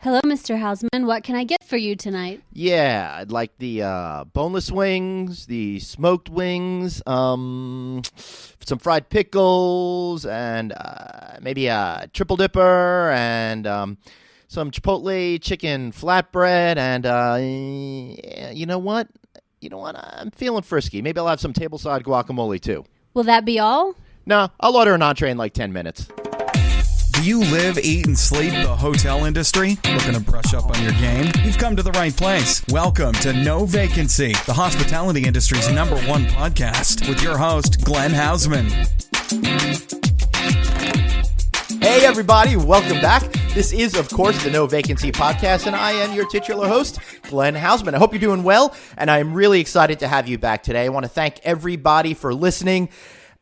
Hello, Mr. Hausman. What can I get for you tonight? Yeah, I'd like the boneless wings, the smoked wings, some fried pickles, and maybe a triple dipper, and some Chipotle chicken flatbread, and you know what? I'm feeling frisky. Maybe I'll have some tableside guacamole, too. Will that be all? No, I'll order an entree in like 10 minutes. Do you live, eat, and sleep the hotel industry? Looking to brush up on your game? You've come to the right place. Welcome to No Vacancy, the hospitality industry's #1 podcast, with your host, Glenn Hausman. Hey, everybody. Welcome back. This is, of course, the No Vacancy podcast, and I am your titular host, Glenn Hausman. I hope you're doing well, and I'm really excited to have you back today. I want to thank everybody for listening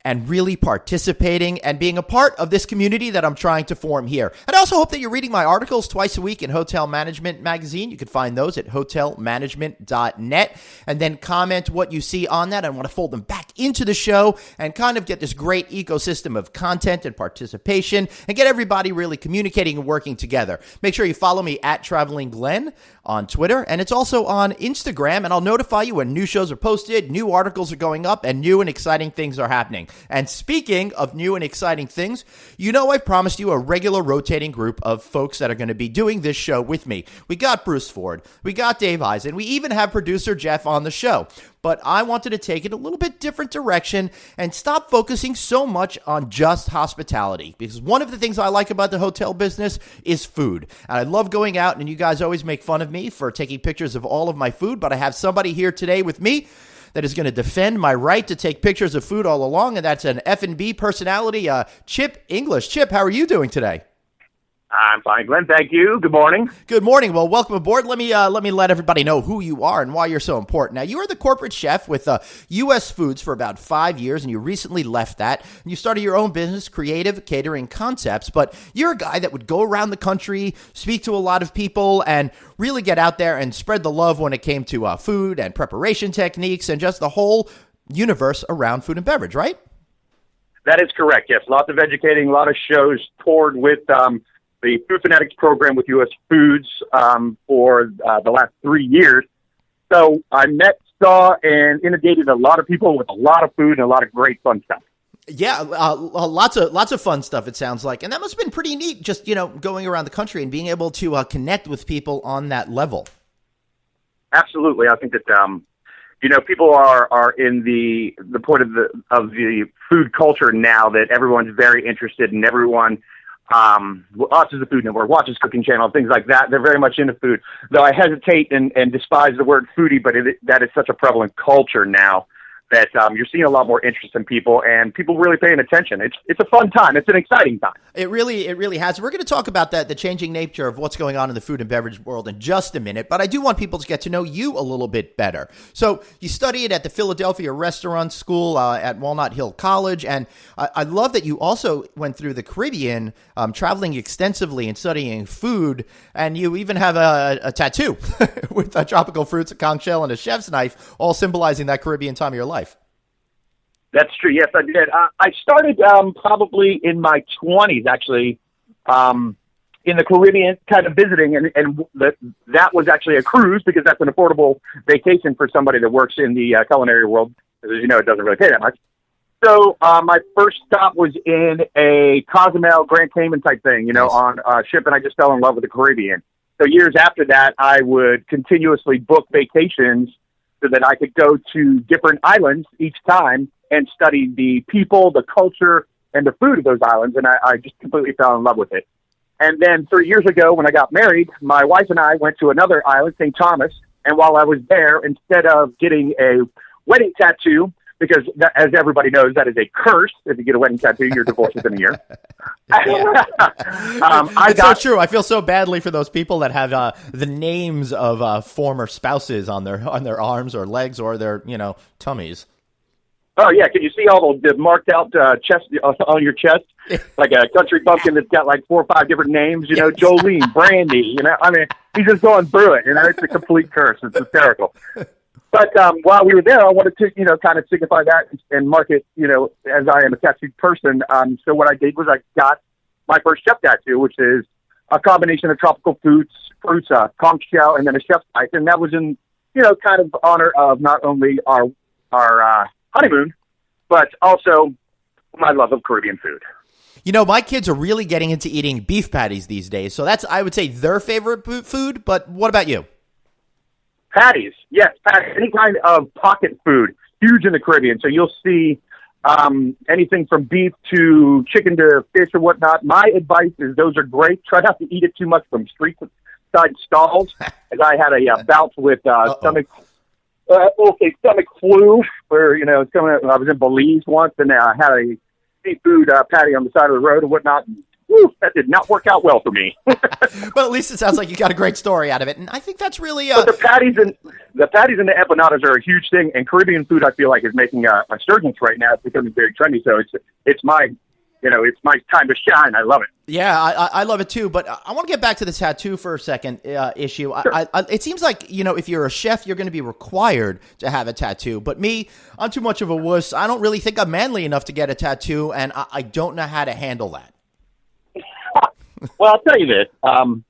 and really participating and being a part of this community that I'm trying to form here. And I also hope that you're reading my articles twice a week in Hotel Management Magazine. You can find those at hotelmanagement.net, and then comment what you see on that. I want to fold them back into the show and kind of get this great ecosystem of content and participation and get everybody really communicating and working together. Make sure you follow me at Traveling Glenn on Twitter, and it's also on Instagram, and I'll notify you when new shows are posted, new articles are going up, and new and exciting things are happening. And speaking of new and exciting things, you know I've promised you a regular rotating group of folks that are going to be doing this show with me. We got Bruce Ford, we got Dave Eisen, we even have producer Jeff on the show. But I wanted to take it a little bit different direction and stop focusing so much on just hospitality. Because one of the things I like about the hotel business is food. And I love going out, and you guys always make fun of me for taking pictures of all of my food. But I have somebody here today with me that is going to defend my right to take pictures of food all along. And that's an F&B personality, Chip English. Chip, how are you doing today? I'm fine, Glenn. Thank you. Good morning. Good morning. Well, welcome aboard. Let me let everybody know who you are and why you're so important. Now, you are the corporate chef with U.S. Foods for about 5 years, and you recently left that. And you started your own business, Creative Catering Concepts. But you're a guy that would go around the country, speak to a lot of people, and really get out there and spread the love when it came to food and preparation techniques and just the whole universe around food and beverage, right? That is correct, yes. Lots of educating, a lot of shows toured with the Food Fanatics program with U.S. Foods for the last 3 years. So I met, saw, and inundated a lot of people with a lot of food and a lot of great fun stuff. Yeah, lots of fun stuff, it sounds like. And that must have been pretty neat, just, going around the country and being able to connect with people on that level. Absolutely. I think that, people are in the point of the food culture now that everyone's very interested in. Everyone watches the Food Network, watches Cooking Channel, things like that. They're very much into food, though I hesitate and despise the word foodie, but that is such a prevalent culture now that you're seeing a lot more interest in people and people really paying attention. It's a fun time. It's an exciting time. It really has. We're going to talk about that, the changing nature of what's going on in the food and beverage world in just a minute, but I do want people to get to know you a little bit better. So you studied at the Philadelphia Restaurant School at Walnut Hill College, and I love that you also went through the Caribbean, traveling extensively and studying food, and you even have a tattoo with tropical fruits, a conch shell, and a chef's knife, all symbolizing that Caribbean time of your life. That's true. Yes, I did. I started probably in my 20s, actually, in the Caribbean, kind of visiting, and that was actually a cruise because that's an affordable vacation for somebody that works in the culinary world. As you know, it doesn't really pay that much. So my first stop was in a Cozumel, Grand Cayman type thing, Nice. On a ship, and I just fell in love with the Caribbean. So years after that, I would continuously book vacations so that I could go to different islands each time and study the people, the culture, and the food of those islands, and I just completely fell in love with it. And then 3 years ago, when I got married, my wife and I went to another island, St. Thomas, and while I was there, instead of getting a wedding tattoo, because as everybody knows, that is a curse. If you get a wedding tattoo, you're divorced within a year. It's so true. I feel so badly for those people that have the names of former spouses on their arms or legs or their tummies. Oh yeah, can you see all the marked out chest on your chest, like a country bumpkin that's got like 4 or 5 different names? Yes. Jolene, Brandy. I mean, he's just going through it. It's a complete curse. It's hysterical. But while we were there, I wanted to, kind of signify that and mark it, as I am a tattooed person. So what I did was I got my first chef tattoo, which is a combination of tropical fruits, conch shell, and then a chef's knife. And that was in, kind of honor of not only our honeymoon, but also my love of Caribbean food. My kids are really getting into eating beef patties these days. So that's, I would say, their favorite food. But what about you? Patties. Yes, patties. Any kind of pocket food. Huge in the Caribbean. So you'll see anything from beef to chicken to fish or whatnot. My advice is those are great. Try not to eat it too much from street side stalls. As I had a bout with stomach flu, where I was in Belize once, and I had a seafood patty on the side of the road and whatnot. And, that did not work out well for me. But at least it sounds like you got a great story out of it, and I think that's really. But the patties and the empanadas are a huge thing, and Caribbean food I feel like is making a resurgence right now. It's becoming very trendy, so it's my time to shine. I love it. Yeah, I love it too. But I want to get back to the tattoo for a second issue. Sure. It seems like, if you're a chef, you're going to be required to have a tattoo. But me, I'm too much of a wuss. I don't really think I'm manly enough to get a tattoo, and I don't know how to handle that. Well, I'll tell you this.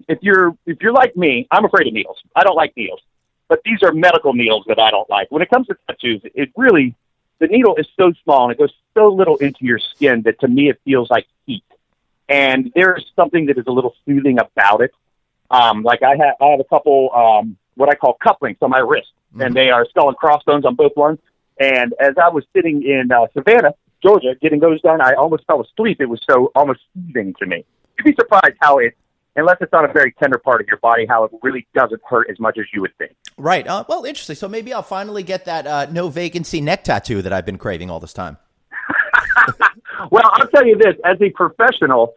If you're like me, I'm afraid of needles. I don't like needles. But these are medical needles that I don't like. When it comes to tattoos, the needle is so small and it goes so little into your skin that to me it feels like heat. And there's something that is a little soothing about it. Like I have a couple what I call cufflinks on my wrist, and they are skull and crossbones on both ones. And as I was sitting in Savannah, Georgia, getting those done, I almost fell asleep. It was so almost soothing to me. You'd be surprised how unless it's on a very tender part of your body, how it really doesn't hurt as much as you would think. Right. Well, interesting. So maybe I'll finally get that no vacancy neck tattoo that I've been craving all this time. Well, I'll tell you this, as a professional,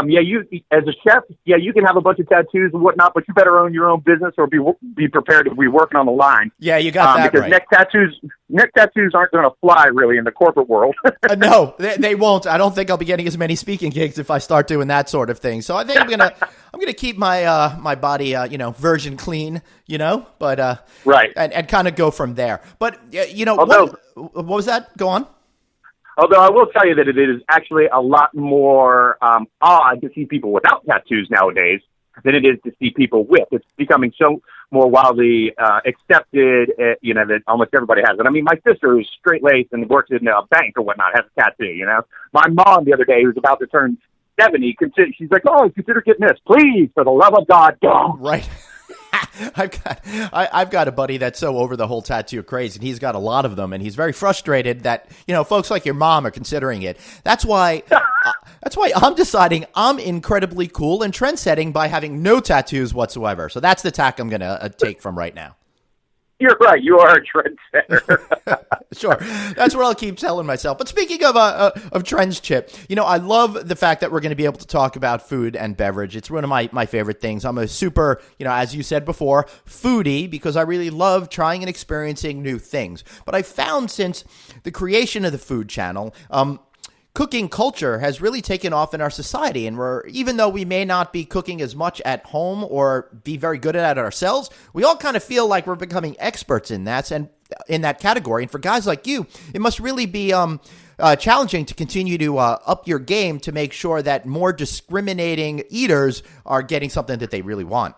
you as a chef, you can have a bunch of tattoos and whatnot, but you better own your own business or be prepared to be working on the line. Yeah, you got that because right. Neck tattoos aren't going to fly really in the corporate world. No, they won't. I don't think I'll be getting as many speaking gigs if I start doing that sort of thing. So I think I'm gonna keep my my body virgin clean, but right, and kind of go from there. But what was that? Go on. Although I will tell you that it is actually a lot more odd to see people without tattoos nowadays than it is to see people with. It's becoming so more widely accepted, that almost everybody has it. I mean, my sister, who's straight-laced and works in a bank or whatnot, has a tattoo, My mom the other day, who's about to turn 70, she's like, consider getting this. Please, for the love of God, don't. Right. I've got a buddy that's so over the whole tattoo craze, and he's got a lot of them, and he's very frustrated that folks like your mom are considering it. That's why I'm deciding I'm incredibly cool and trendsetting by having no tattoos whatsoever. So that's the tack I'm going to take from right now. You're right. You are a trendsetter. Sure. That's what I'll keep telling myself. But speaking of trends, Chip, I love the fact that we're going to be able to talk about food and beverage. It's one of my favorite things. I'm a super, as you said before, foodie because I really love trying and experiencing new things. But I found since the creation of the food channel, cooking culture has really taken off in our society, and even though we may not be cooking as much at home or be very good at it ourselves, we all kind of feel like we're becoming experts in that category. And for guys like you, it must really be challenging to continue to up your game to make sure that more discriminating eaters are getting something that they really want.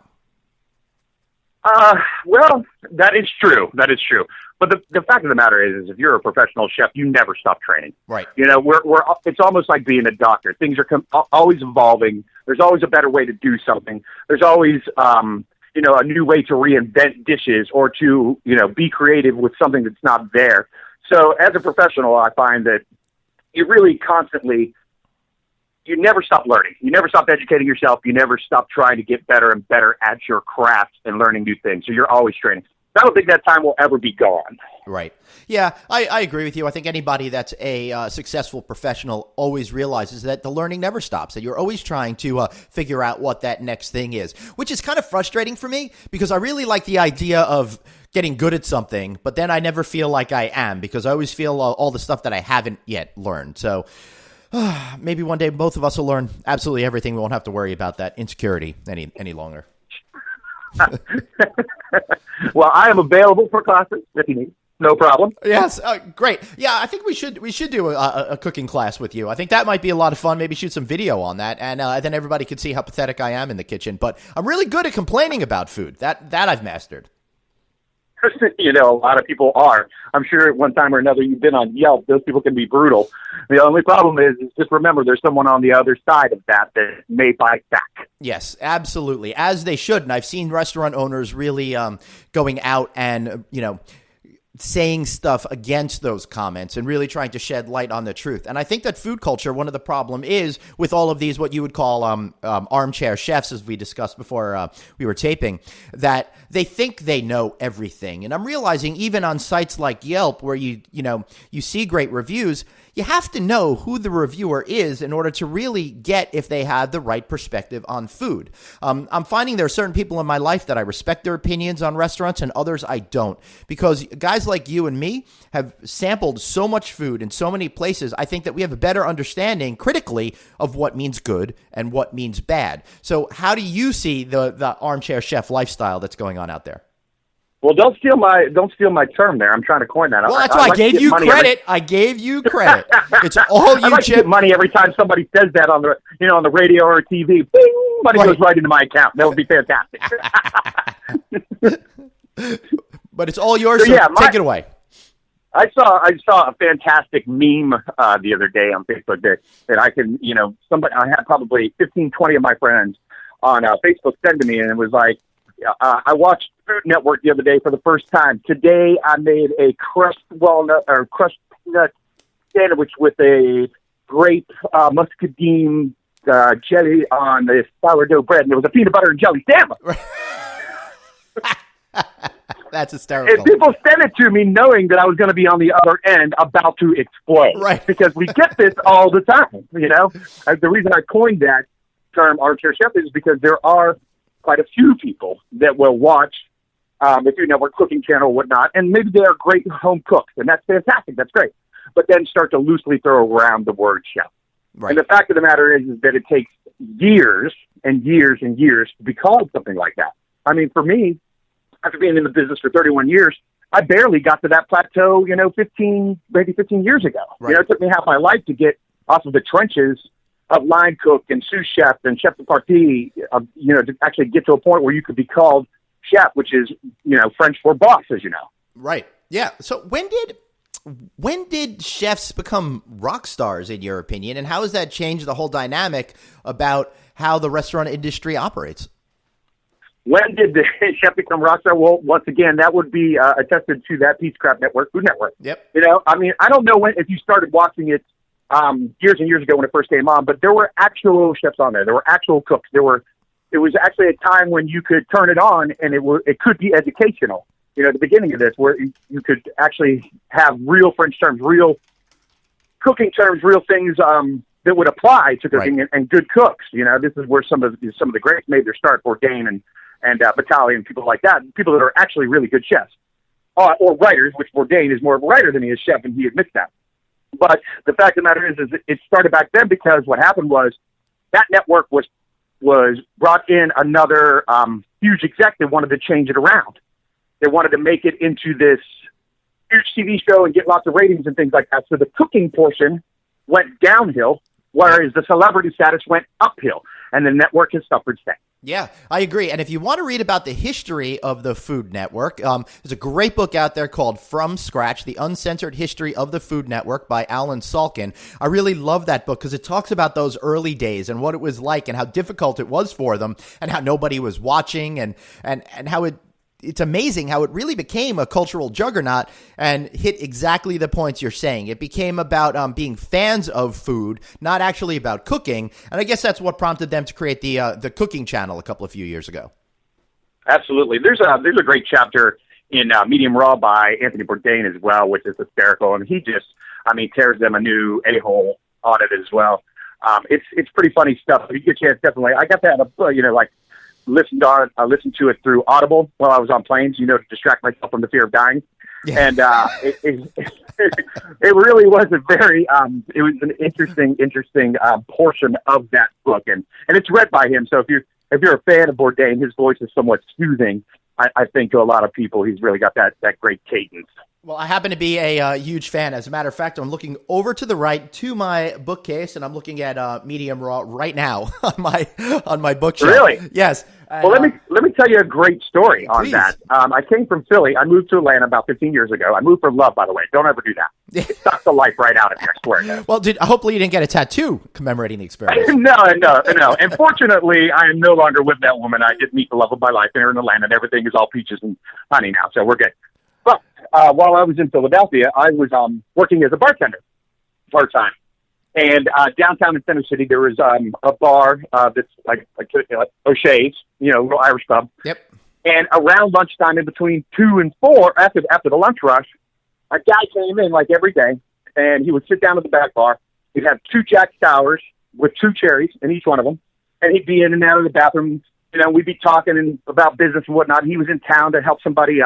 Well, that is true. But the fact of the matter is if you're a professional chef, you never stop training. Right. It's almost like being a doctor. Things are always evolving. There's always a better way to do something. There's always, a new way to reinvent dishes or to, be creative with something that's not there. So as a professional, I find that you really constantly, you never stop learning. You never stop educating yourself. You never stop trying to get better and better at your craft and learning new things. So you're always training. I don't think that time will ever be gone. Right. Yeah, I agree with you. I think anybody that's a successful professional always realizes that the learning never stops, that you're always trying to figure out what that next thing is, which is kind of frustrating for me because I really like the idea of getting good at something, but then I never feel like I am because I always feel all the stuff that I haven't yet learned. So maybe one day both of us will learn absolutely everything. We won't have to worry about that insecurity any longer. Well, I am available for classes if you need. No problem. Yes, great. Yeah, I think we should do a cooking class with you. I think that might be a lot of fun. Maybe shoot some video on that, and then everybody can see how pathetic I am in the kitchen. But I'm really good at complaining about food. That I've mastered. You know, a lot of people are. I'm sure at one time or another you've been on Yelp. Those people can be brutal. The only problem is just remember there's someone on the other side of that may bite back. Yes, absolutely, as they should. And I've seen restaurant owners really going out and, saying stuff against those comments and really trying to shed light on the truth. And I think that food culture, one of the problem is with all of these, what you would call armchair chefs, as we discussed before we were taping, that they think they know everything. And I'm realizing even on sites like Yelp, where you see great reviews, you have to know who the reviewer is in order to really get if they have the right perspective on food. I'm finding there are certain people in my life that I respect their opinions on restaurants and others I don't, because guys like you and me have sampled so much food in so many places. I think that we have a better understanding critically of what means good and what means bad. So how do you see the armchair chef lifestyle that's going on out there? Well, don't steal my term there. I'm trying to coin that. Well, that's why I gave you credit. I gave you credit. It's all you, I like to get money every time somebody says that on the radio or TV. Bing, money goes right into my account. That would be fantastic. But it's all yours. So take it away. I saw a fantastic meme the other day on Facebook that I can, I had probably 15, 20 of my friends on Facebook send to me, and it was like, I watched Food Network the other day for the first time. Today I made a crushed nut sandwich with a grape muscadine jelly on the sourdough bread, and there was a peanut butter and jelly sandwich. That's hysterical. And people sent it to me knowing that I was going to be on the other end about to explode. Right. Because we get this all the time, The reason I coined that term, armchair chef, is because there are quite a few people that will watch the Food Network cooking channel or whatnot, and maybe they are great home cooks, and that's fantastic. That's great. But then start to loosely throw around the word chef. Right. And the fact of the matter is that it takes years and years and years to be called something like that. I mean, for me, after being in the business for 31 years, I barely got to that plateau, 15 years ago. Right. It took me half my life to get off of the trenches of line cook and sous chef and chef de partie, to actually get to a point where you could be called chef, which is, French for boss, as you know. Right. Yeah. So when did chefs become rock stars, in your opinion, and how has that changed the whole dynamic about how the restaurant industry operates? When did the chef become rock star? Well, once again, that would be attested to that Peace Crab Network, Food Network. Yep. I don't know if you started watching it years and years ago when it first came on, but there were actual chefs on there. There were actual cooks. It was actually a time when you could turn it on and it could be educational. At the beginning of this, where you could actually have real French terms, real cooking terms, real things that would apply to cooking. Right. and good cooks. This is where some of the greats made their start, Bourdain and Battaglia and people like that, people that are actually really good chefs or writers, which Bourdain is more of a writer than he is chef, and he admits that. But the fact of the matter is it started back then because what happened was that network was brought in another huge exec that wanted to change it around. They wanted to make it into this huge TV show and get lots of ratings and things like that. So the cooking portion went downhill, whereas the celebrity status went uphill, and the network has suffered since. Yeah, I agree. And if you want to read about the history of the Food Network, there's a great book out there called From Scratch, The Uncensored History of the Food Network by Alan Salkin. I really love that book because it talks about those early days and what it was like and how difficult it was for them and how nobody was watching and how it's amazing how it really became a cultural juggernaut and hit exactly the points you're saying. It became about being fans of food, not actually about cooking. And I guess that's what prompted them to create the cooking channel a few years ago. Absolutely. There's a great chapter in Medium Raw by Anthony Bourdain as well, which is hysterical. And he just, tears them a new a-hole on it as well. It's pretty funny stuff. If you get a chance, definitely. I got that, I listened to it through Audible while I was on planes, to distract myself from the fear of dying. Yeah. And it really was it was an interesting portion of that book, and it's read by him. So if you're a fan of Bourdain, his voice is somewhat soothing. I think to a lot of people, he's really got that great cadence. Well, I happen to be a huge fan. As a matter of fact, I'm looking over to the right to my bookcase, and I'm looking at Medium Raw right now on my bookshelf. Really? Yes. Well, let me tell you a great story on Please. that. I came from Philly. I moved to Atlanta about 15 years ago. I moved for love, by the way. Don't ever do that. It sucks the life right out of you, I swear. Well, hopefully you didn't get a tattoo commemorating the experience. No. And fortunately, I am no longer with that woman. I did meet the love of my life here in Atlanta, and everything is all peaches and honey now, so we're good. But while I was in Philadelphia, I was working as a bartender part-time. And downtown in Center City, there was a bar that's like O'Shea's, little Irish pub. Yep. And around lunchtime, in between 2 and 4, after the lunch rush, a guy came in like every day, and he would sit down at the back bar. He'd have 2 Jack Sours with 2 cherries in each one of them, and he'd be in and out of the bathroom. We'd be talking about business and whatnot. He was in town to help somebody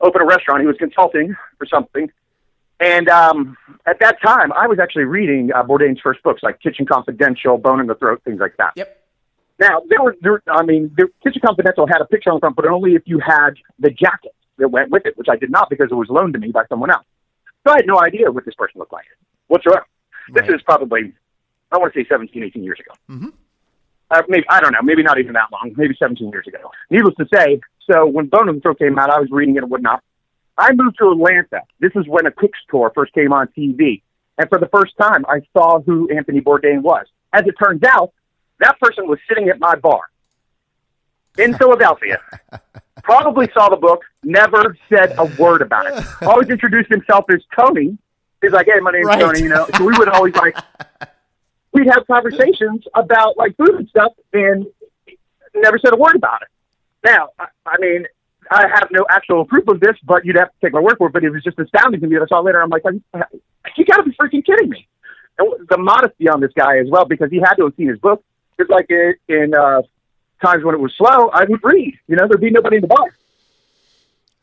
open a restaurant. He was consulting for something. And at that time, I was actually reading Bourdain's first books, like Kitchen Confidential, Bone in the Throat, things like that. Yep. Now, Kitchen Confidential had a picture on the front, but only if you had the jacket that went with it, which I did not because it was loaned to me by someone else. So I had no idea what this person looked like whatsoever. Right. This is probably, I want to say 17, 18 years ago. Mm-hmm. Maybe, I don't know, maybe not even that long, maybe 17 years ago. Needless to say, so when Bone in the Throat came out, I was reading it and whatnot. I moved to Atlanta. This is when A Cook's Tour first came on TV. And for the first time, I saw who Anthony Bourdain was. As it turns out, that person was sitting at my bar in Philadelphia. Probably saw the book, never said a word about it. Always introduced himself as Tony. He's like, hey, my name's Tony, So we would always we'd have conversations about food and stuff and never said a word about it. Now, I have no actual proof of this, but you'd have to take my word for it. But it was just astounding to me that I saw it later. I'm like, you got to be freaking kidding me. And the modesty on this guy as well, because he had to have seen his book. Because in times when it was slow, I would read. There'd be nobody in the bar.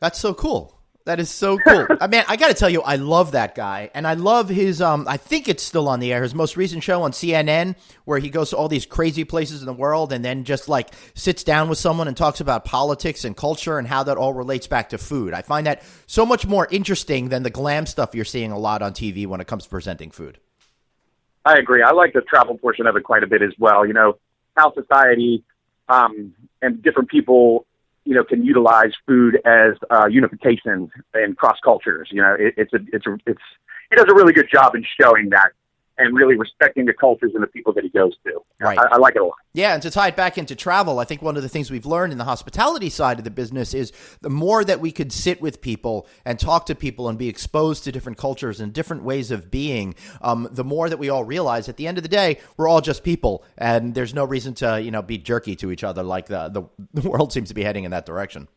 That's so cool. That is so cool. I got to tell you, I love that guy. And I love his, I think it's still on the air, his most recent show on CNN, where he goes to all these crazy places in the world and then just sits down with someone and talks about politics and culture and how that all relates back to food. I find that so much more interesting than the glam stuff you're seeing a lot on TV when it comes to presenting food. I agree. I like the travel portion of it quite a bit as well. How society and different people can utilize food as unification and cross cultures. He does a really good job in showing that and really respecting the cultures and the people that he goes to. Right. I like it a lot. Yeah, and to tie it back into travel, I think one of the things we've learned in the hospitality side of the business is the more that we could sit with people and talk to people and be exposed to different cultures and different ways of being, the more that we all realize at the end of the day, we're all just people, and there's no reason to be jerky to each other like the world seems to be heading in that direction.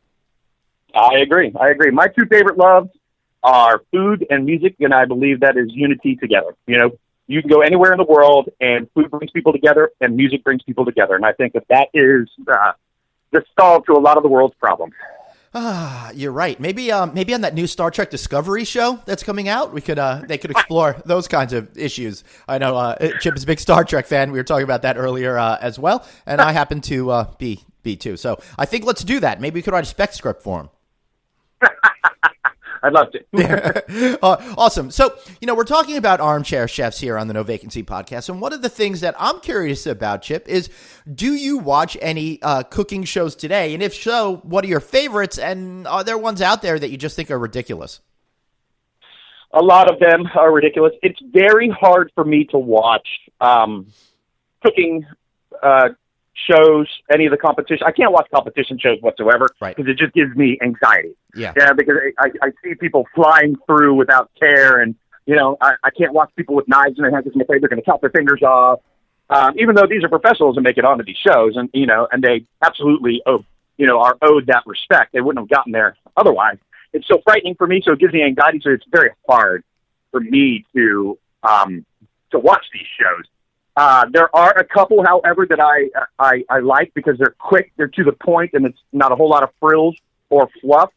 I agree. My 2 favorite loves are food and music, and I believe that is unity together. You can go anywhere in the world, and food brings people together, and music brings people together. And I think that is the solve to a lot of the world's problems. You're right. Maybe on that new Star Trek Discovery show that's coming out, they could explore those kinds of issues. I know Chip is a big Star Trek fan. We were talking about that earlier as well, and I happen to be too. So I think let's do that. Maybe we could write a spec script for him. I'd love to. Awesome. So, we're talking about armchair chefs here on the No Vacancy podcast. And one of the things that I'm curious about, Chip, is do you watch any cooking shows today? And if so, what are your favorites? And are there ones out there that you just think are ridiculous? A lot of them are ridiculous. It's very hard for me to watch cooking shows, any of the competition. I can't watch competition shows whatsoever because it just gives me anxiety. Yeah, because I see people flying through without care, and I can't watch people with knives in their hands because I'm afraid they're going to cut their fingers off. Even though these are professionals and make it onto these shows, and and they absolutely are owed that respect. They wouldn't have gotten there otherwise. It's so frightening for me, so it gives me anxiety. So it's very hard for me to watch these shows. There are a couple, however, that I like because they're quick, they're to the point, and it's not a whole lot of frills or fluff.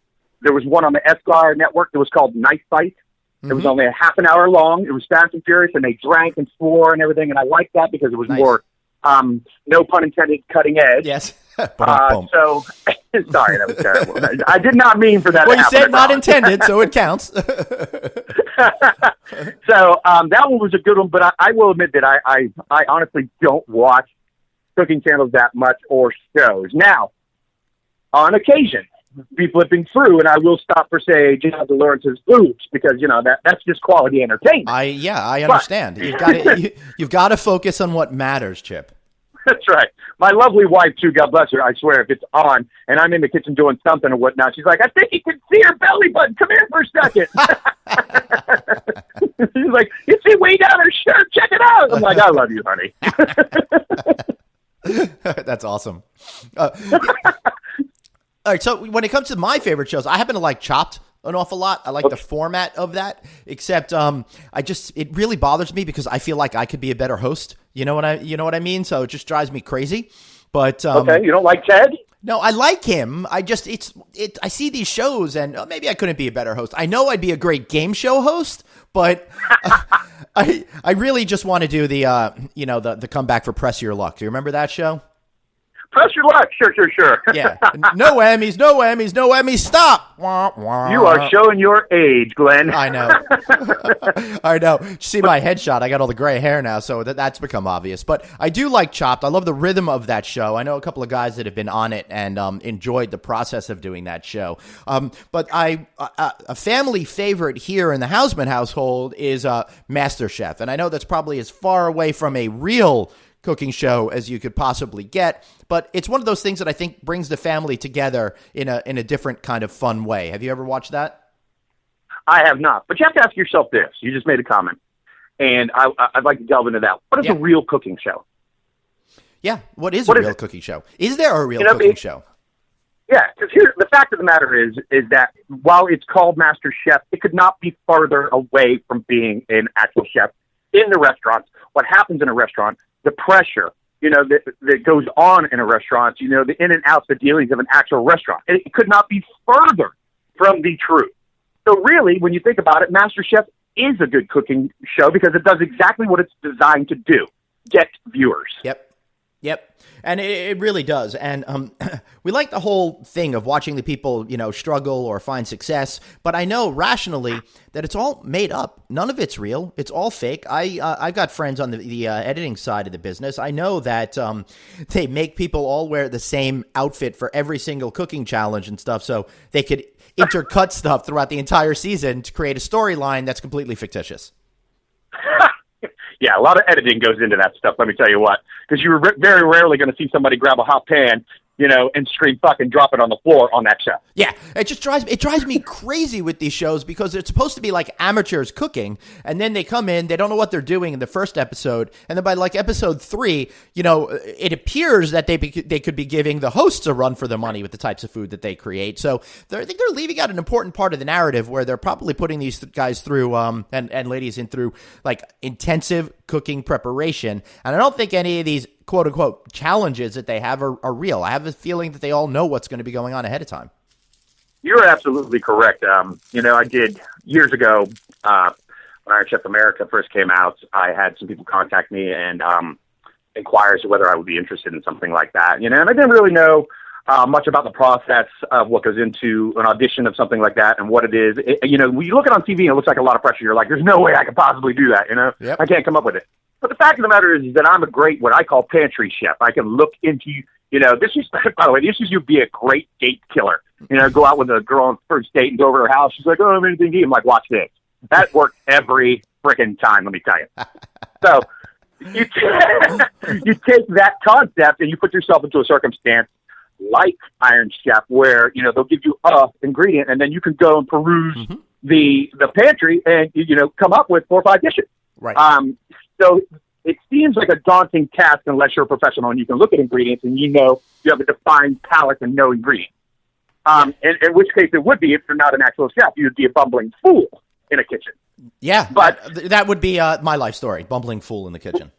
There was one on the Esquire network that was called Knife Fight. It was only a half an hour long. It was fast and furious, and they drank and swore and everything, and I liked that because it was more, no pun intended, cutting edge. Yes. So Sorry, that was terrible. I did not mean for that Well, to you happen. said not intended, so it counts. So that one was a good one, but I will admit that I honestly don't watch cooking channels that much or shows. Now, on occasion, be flipping through, and I will stop for, say, Jonathan Lawrence's boobs, because, that's just quality entertainment. I understand. You've got to focus on what matters, Chip. That's right. My lovely wife, too, God bless her, I swear, if it's on and I'm in the kitchen doing something or whatnot, she's like, I think you can see her belly button. Come here for a second. She's like, you see way down her shirt. Check it out. I'm like, I love you, honey. That's awesome. All right, so when it comes to my favorite shows, I happen to like Chopped an awful lot. I like the format of that, except it really bothers me because I feel like I could be a better host. You know what I mean? So it just drives me crazy. But okay, you don't like Ted? No, I like him. I see these shows and maybe I couldn't be a better host. I know I'd be a great game show host, but I really just want to do the comeback for Press Your Luck. Do you remember that show? Press your luck. Sure. Yeah. No Emmys. Stop. You are showing your age, Glenn. I know. I know. You see my headshot. I got all the gray hair now, so that's become obvious. But I do like Chopped. I love the rhythm of that show. I know a couple of guys that have been on it and enjoyed the process of doing that show. But a family favorite here in the Hausman household is MasterChef. And I know that's probably as far away from a real cooking show as you could possibly get, but it's one of those things that I think brings the family together in a different kind of fun way. Have you ever watched that? I have not, but you have to ask yourself this. You just made a comment, and I'd like to delve into that. What is a real cooking show? Yeah, what is a real cooking show? Is there a real cooking show? Yeah, because here the fact of the matter is that while it's called Master Chef, it could not be farther away from being an actual chef in the restaurant. What happens in a restaurant, the pressure, that goes on in a restaurant, the in and outs, the dealings of an actual restaurant. It could not be further from the truth. So really, when you think about it, MasterChef is a good cooking show because it does exactly what it's designed to do: get viewers. Yep. And it really does. And we like the whole thing of watching the people, struggle or find success. But I know rationally that it's all made up. None of it's real. It's all fake. I've got friends on the editing side of the business. I know that they make people all wear the same outfit for every single cooking challenge and stuff, so they could intercut stuff throughout the entire season to create a storyline that's completely fictitious. Yeah, a lot of editing goes into that stuff, let me tell you what. Because you're very rarely going to see somebody grab a hot pan, and scream fuck and drop it on the floor on that show. Yeah, it drives me crazy with these shows because it's supposed to be like amateurs cooking, and then they come in, they don't know what they're doing in the first episode, and then by like episode 3, it appears that they could be giving the hosts a run for their money with the types of food that they create. So I think they're leaving out an important part of the narrative where they're probably putting these guys through and ladies in through like intensive cooking preparation, and I don't think any of these quote-unquote challenges that they have are real. I have a feeling that they all know what's going to be going on ahead of time. You're absolutely correct. I did years ago, when Iron Chef America first came out, I had some people contact me and inquire as to whether I would be interested in something like that. And I didn't really know much about the process of what goes into an audition of something like that and what it is. When you look at it on TV and it looks like a lot of pressure, you're like, there's no way I could possibly do that. Yep. I can't come up with it. But the fact of the matter is that I'm a great, what I call pantry chef. I can look into, this is, by the way, this is you be a great date killer. Go out with a girl on first date and go over to her house. She's like, oh, I don't have anything to eat. I'm like, watch this. That worked every freaking time, let me tell you. So you take that concept and you put yourself into a circumstance like Iron Chef where, they'll give you a ingredient and then you can go and peruse the pantry and, come up with 4 or 5 dishes. Right. So it seems like a daunting task unless you're a professional and you can look at ingredients and you have a defined palate and no ingredients. In which case it would be, if you're not an actual chef, you'd be a bumbling fool in a kitchen. Yeah, but that would be my life story, bumbling fool in the kitchen.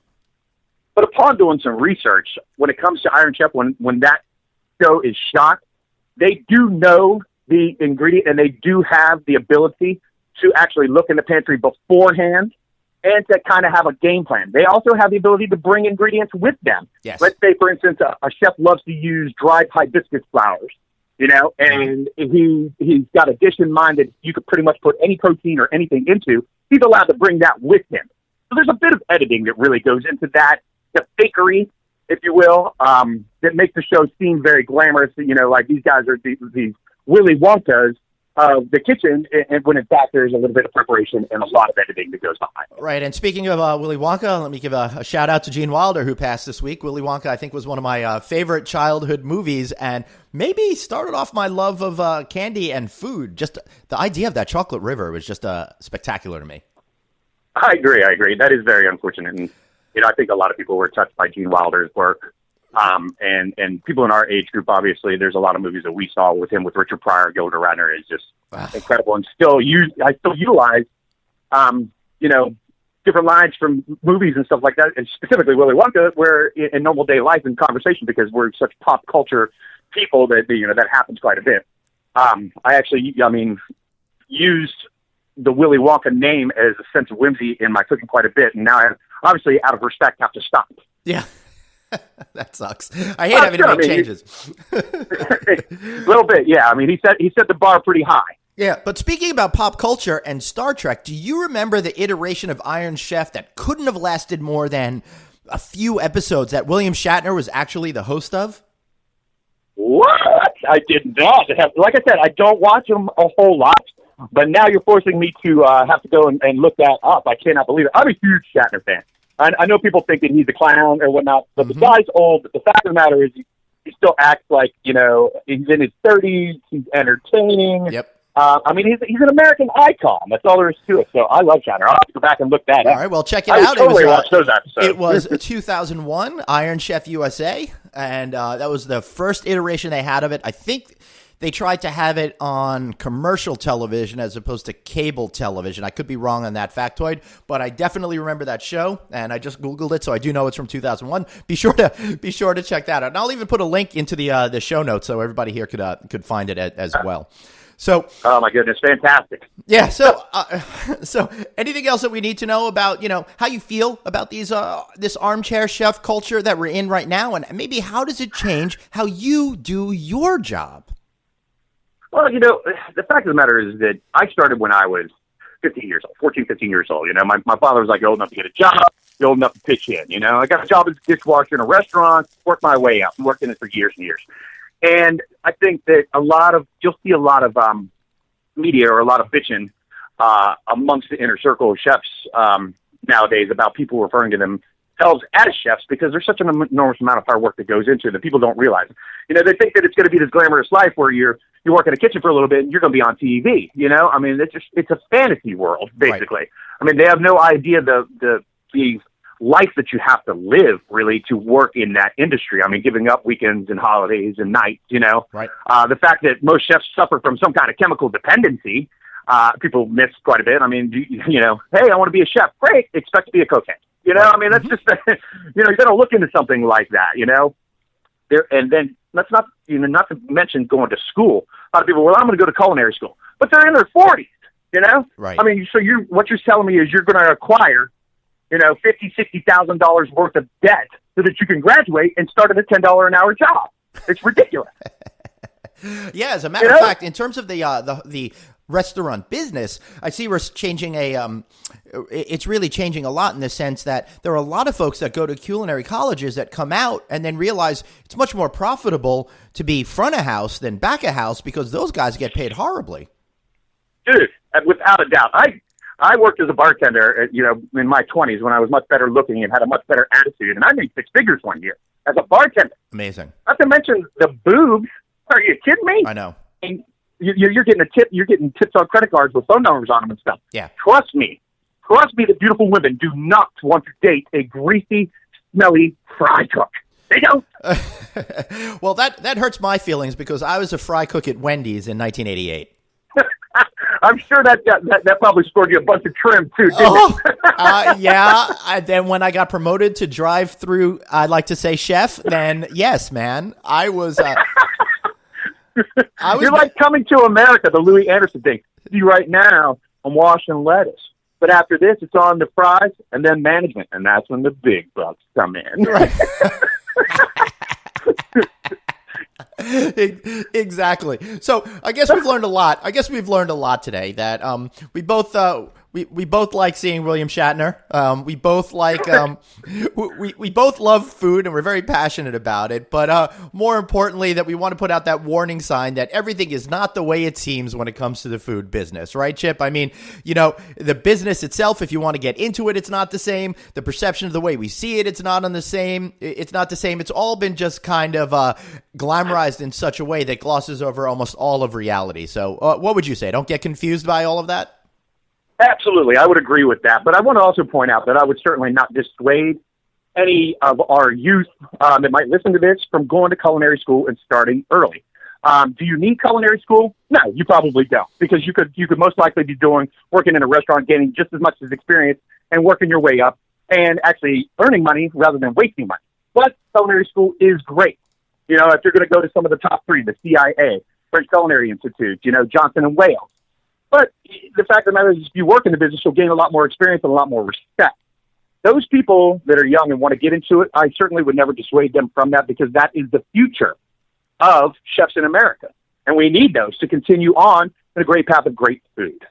But upon doing some research, when it comes to Iron Chef, when that show is shot, they do know the ingredient and they do have the ability to actually look in the pantry beforehand and to kind of have a game plan. They also have the ability to bring ingredients with them. Yes. Let's say, for instance, a chef loves to use dried hibiscus flowers. and he's got a dish in mind that you could pretty much put any protein or anything into. He's allowed to bring that with him. So there's a bit of editing that really goes into that, the fakery, if you will, that makes the show seem very glamorous. Like these guys are these Willy Wonkas of the kitchen, and when in fact there's a little bit of preparation and a lot of editing that goes behind it. Right, and speaking of Willy Wonka, let me give a shout out to Gene Wilder, who passed this week. Willy Wonka, I think, was one of my favorite childhood movies, and maybe started off my love of candy and food. Just the idea of that chocolate river was just spectacular to me. I agree. That is very unfortunate, and I think a lot of people were touched by Gene Wilder's work. And people in our age group, obviously, there's a lot of movies that we saw with him, with Richard Pryor. Gilda Radner is just incredible, and I still utilize, different lines from movies and stuff like that, and specifically Willy Wonka, where in normal day life and conversation, because we're such pop culture people that that happens quite a bit. I actually, used the Willy Wonka name as a sense of whimsy in my cooking quite a bit, and now I obviously, out of respect, have to stop. Yeah. That sucks. I hate having to make changes. A little bit, yeah. He set the bar pretty high. Yeah, but speaking about pop culture and Star Trek, do you remember the iteration of Iron Chef that couldn't have lasted more than a few episodes that William Shatner was actually the host of? What? I did not. Like I said, I don't watch them a whole lot, but now you're forcing me to have to go and look that up. I cannot believe it. I'm a huge Shatner fan. I know people think that he's a clown or whatnot, but the guy's old. But the fact of the matter is, he still acts like he's in his 30s. He's entertaining. Yep. He's an American icon. That's all there is to it. So I love Shatner. I'll have to go back and look that up. All right, well, check it out. Totally watch those episodes. It was 2001, Iron Chef USA, and that was the first iteration they had of it. I think they tried to have it on commercial television as opposed to cable television. I could be wrong on that factoid, but I definitely remember that show, and I just Googled it, so I do know it's from 2001. Be sure to check that out. And I'll even put a link into the show notes so everybody here could find it as well. So, oh my goodness, fantastic! Yeah. So, so anything else that we need to know about, how you feel about this armchair chef culture that we're in right now, and maybe how does it change how you do your job? Well, the fact of the matter is that I started when I was 15 years old. My father was like, old enough to get a job, old enough to pitch in. I got a job as a dishwasher in a restaurant, worked my way up, worked in it for years and years. And I think that you'll see a lot of media or a lot of bitching amongst the inner circle of chefs nowadays about people referring to themselves as chefs, because there's such an enormous amount of hard work that goes into it that people don't realize. They think that it's going to be this glamorous life where you work in a kitchen for a little bit and you're going to be on TV. It's a fantasy world, basically. Right. They have no idea the life that you have to live, really, to work in that industry. Giving up weekends and holidays and nights, Right. The fact that most chefs suffer from some kind of chemical dependency, people miss quite a bit. Hey, I want to be a chef. Great. Expect to be a cocaine. That's just, you got to look into something like that, and then let's not to mention going to school. A lot of people, I'm going to go to culinary school, but they're in their 40s, Right. So what you're telling me is you're going to acquire, $50,000-$60,000 worth of debt so that you can graduate and start at a $10 an hour job. It's ridiculous. Yeah, as a matter of fact, in terms of the restaurant business, I see we're changing it's really changing a lot in the sense that there are a lot of folks that go to culinary colleges that come out and then realize it's much more profitable to be front of house than back of house because those guys get paid horribly. Dude, without a doubt. I worked as a bartender, in my 20s when I was much better looking and had a much better attitude, and I made six figures one year as a bartender. Amazing. Not to mention the boobs. Are you kidding me? I know. And you're getting a tip. You're getting tips on credit cards with phone numbers on them and stuff. Yeah. Trust me, that beautiful women do not want to date a greasy, smelly fry cook. They don't. Well, that hurts my feelings because I was a fry cook at Wendy's in 1988. I'm sure that probably scored you a bunch of trim too, didn't it? Yeah. Then when I got promoted to drive through, I'd like to say chef, then yes, man, I was. You're like Coming to America, the Louis Anderson thing. See, right now, I'm washing lettuce. But after this, it's on the fries and then management. And that's when the big bucks come in. Right. Exactly. So I guess we've learned a lot. Today that we both like seeing William Shatner. We both like we both love food and we're very passionate about it. But more importantly, that we want to put out that warning sign that everything is not the way it seems when it comes to the food business, right, Chip? I mean, the business itself, if you want to get into it, it's not the same. The perception of the way we see it, it's not the same. It's all been just kind of glamorized in such a way that glosses over almost all of reality. So what would you say? Don't get confused by all of that? Absolutely. I would agree with that. But I want to also point out that I would certainly not dissuade any of our youth that might listen to this from going to culinary school and starting early. Do you need culinary school? No, you probably don't, because you could most likely be working in a restaurant, gaining just as much as experience and working your way up and actually earning money rather than wasting money. But culinary school is great. If you're going to go to some of the top three, the CIA, French Culinary Institute, Johnson and Wales. But the fact of the matter is, if you work in the business, you'll gain a lot more experience and a lot more respect. Those people that are young and want to get into it, I certainly would never dissuade them from that, because that is the future of chefs in America. And we need those to continue on in a great path of great food.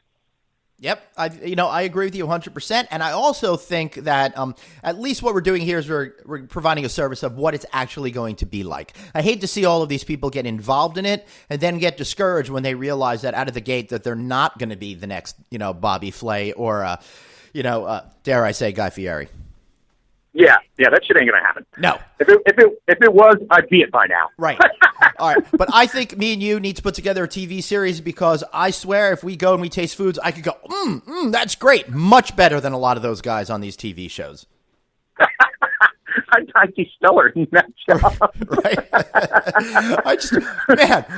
Yep. I agree with you 100%. And I also think that at least what we're doing here is we're providing a service of what it's actually going to be like. I hate to see all of these people get involved in it and then get discouraged when they realize that out of the gate that they're not going to be the next, Bobby Flay or, dare I say, Guy Fieri. Yeah, that shit ain't gonna happen. No. If it was, I'd be it by now. Right. All right. But I think me and you need to put together a TV series, because I swear if we go and we taste foods, I could go, that's great. Much better than a lot of those guys on these TV shows. I'd be stellar in that job. Right.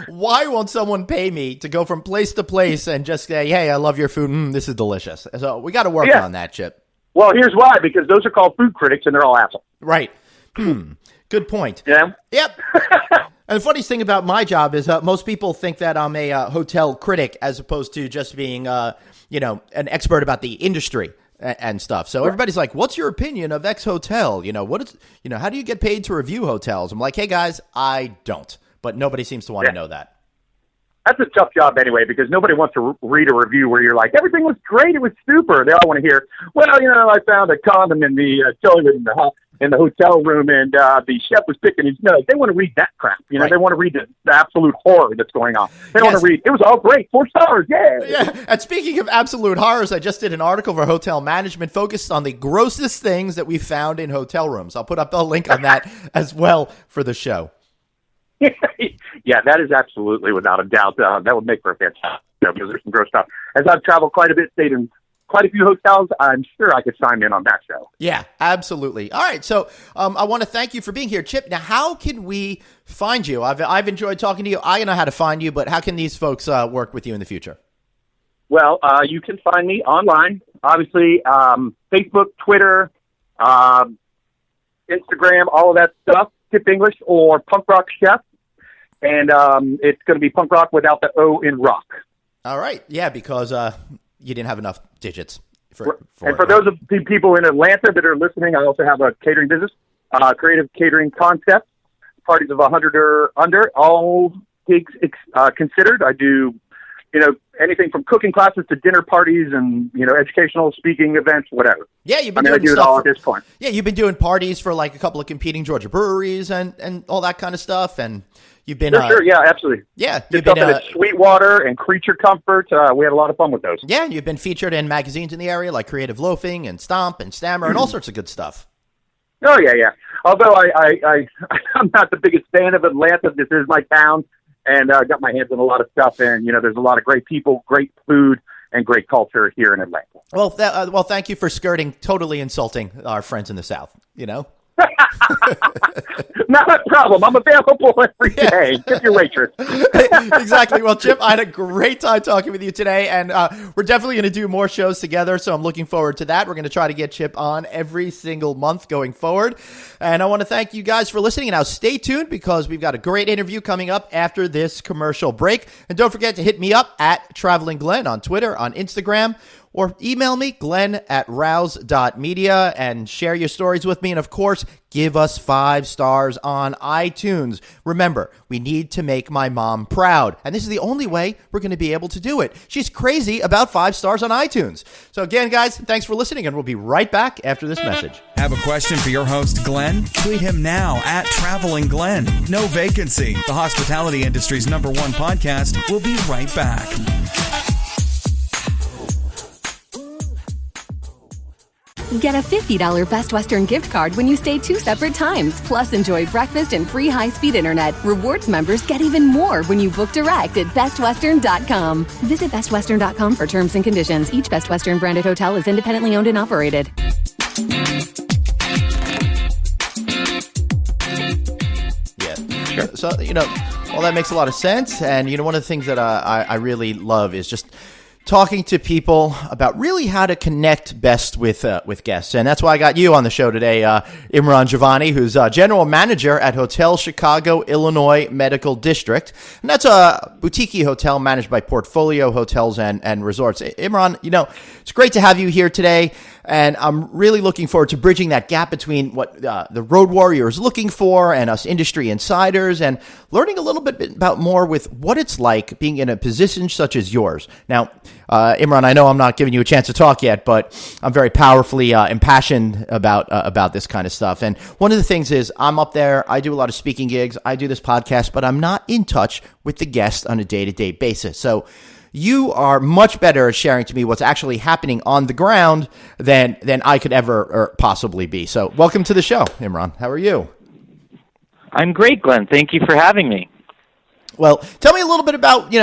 Why won't someone pay me to go from place to place and just say, hey, I love your food. This is delicious. So we got to work on that, Chip. Well, here's why, because those are called food critics and they're all assholes. Right. Good point. Yeah. Yep. And the funniest thing about my job is most people think that I'm a hotel critic as opposed to just being, an expert about the industry and stuff. So everybody's like, what's your opinion of X hotel? How do you get paid to review hotels? I'm like, hey, guys, I don't. But nobody seems to want to know that. That's a tough job anyway, because nobody wants to read a review where you're like, everything was great, it was super. They all want to hear, well, I found a condom in the toilet in the hotel room, and the chef was picking his nose. They want to read that crap. Right. They want to read the absolute horror that's going on. They want to read, it was all great, 4 stars, yeah. Yeah. And speaking of absolute horrors, I just did an article for Hotel Management focused on the grossest things that we found in hotel rooms. I'll put up a link on that as well for the show. Yeah, that is absolutely, without a doubt, that would make for a fantastic show, because there's some gross stuff. As I've traveled quite a bit, stayed in quite a few hotels, I'm sure I could sign in on that show. Yeah, absolutely. All right, so I want to thank you for being here, Chip. Now, how can we find you? I've enjoyed talking to you. I know how to find you, but how can these folks work with you in the future? Well, you can find me online, obviously, Facebook, Twitter, Instagram, all of that stuff, Chip English or Punk Rock Chef. And it's going to be punk rock without the O in rock. All right. Yeah, because you didn't have enough digits. For those of the people in Atlanta that are listening, I also have a catering business, Creative Catering Concepts, parties of 100 or under, all gigs considered. I do, anything from cooking classes to dinner parties and, educational speaking events, whatever. Yeah, you've been doing I do it all at this point. Yeah, you've been doing parties for like a couple of competing Georgia breweries and all that kind of stuff. And you've been... Sure, yeah, absolutely. Yeah. You've been at Sweetwater and Creature Comfort. We had a lot of fun with those. Yeah, and you've been featured in magazines in the area like Creative Loafing and Stomp and Stammer and all sorts of good stuff. Oh, yeah. Although I'm not the biggest fan of Atlanta, this is my town. And I got my hands on a lot of stuff, and there's a lot of great people, great food, and great culture here in Atlanta. Well, thank you for totally insulting our friends in the South. Not a problem. I'm available every day. Tip your waitress. Exactly. Well, Chip, I had a great time talking with you today, and we're definitely going to do more shows together, so I'm looking forward to that. We're going to try to get Chip on every single month going forward, and I want to thank you guys for listening. And now stay tuned, because we've got a great interview coming up after this commercial break. And don't forget to hit me up at Traveling Glenn on Twitter, on Instagram. or email me, glenn@rouse.media, and share your stories with me. And of course, give us 5 stars on iTunes. Remember, we need to make my mom proud. And this is the only way we're going to be able to do it. She's crazy about 5 stars on iTunes. So again, guys, thanks for listening, and we'll be right back after this message. Have a question for your host, Glenn? Tweet him now at Traveling Glenn. No Vacancy, the hospitality industry's #1 podcast. We'll be right back. Get a $50 Best Western gift card when you stay 2 separate times. Plus, enjoy breakfast and free high-speed internet. Rewards members get even more when you book direct at bestwestern.com. Visit bestwestern.com for terms and conditions. Each Best Western branded hotel is independently owned and operated. Yeah, sure. So, all that makes a lot of sense. And, one of the things that I really love is just talking to people about really how to connect best with guests. And that's why I got you on the show today, Imran Jivani, who's general manager at Hotel Chicago, Illinois Medical District. And that's a boutique hotel managed by Portfolio Hotels and Resorts. Imran, it's great to have you here today. And I'm really looking forward to bridging that gap between what the road warrior is looking for and us industry insiders, and learning a little bit about more with what it's like being in a position such as yours. Now, Imran, I know I'm not giving you a chance to talk yet, but I'm very powerfully impassioned about this kind of stuff. And one of the things is I'm up there. I do a lot of speaking gigs. I do this podcast, but I'm not in touch with the guests on a day-to-day basis. So you are much better at sharing to me what's actually happening on the ground than I could ever or possibly be. So welcome to the show, Imran. How are you? I'm great, Glenn. Thank you for having me. Well, tell me a little bit about,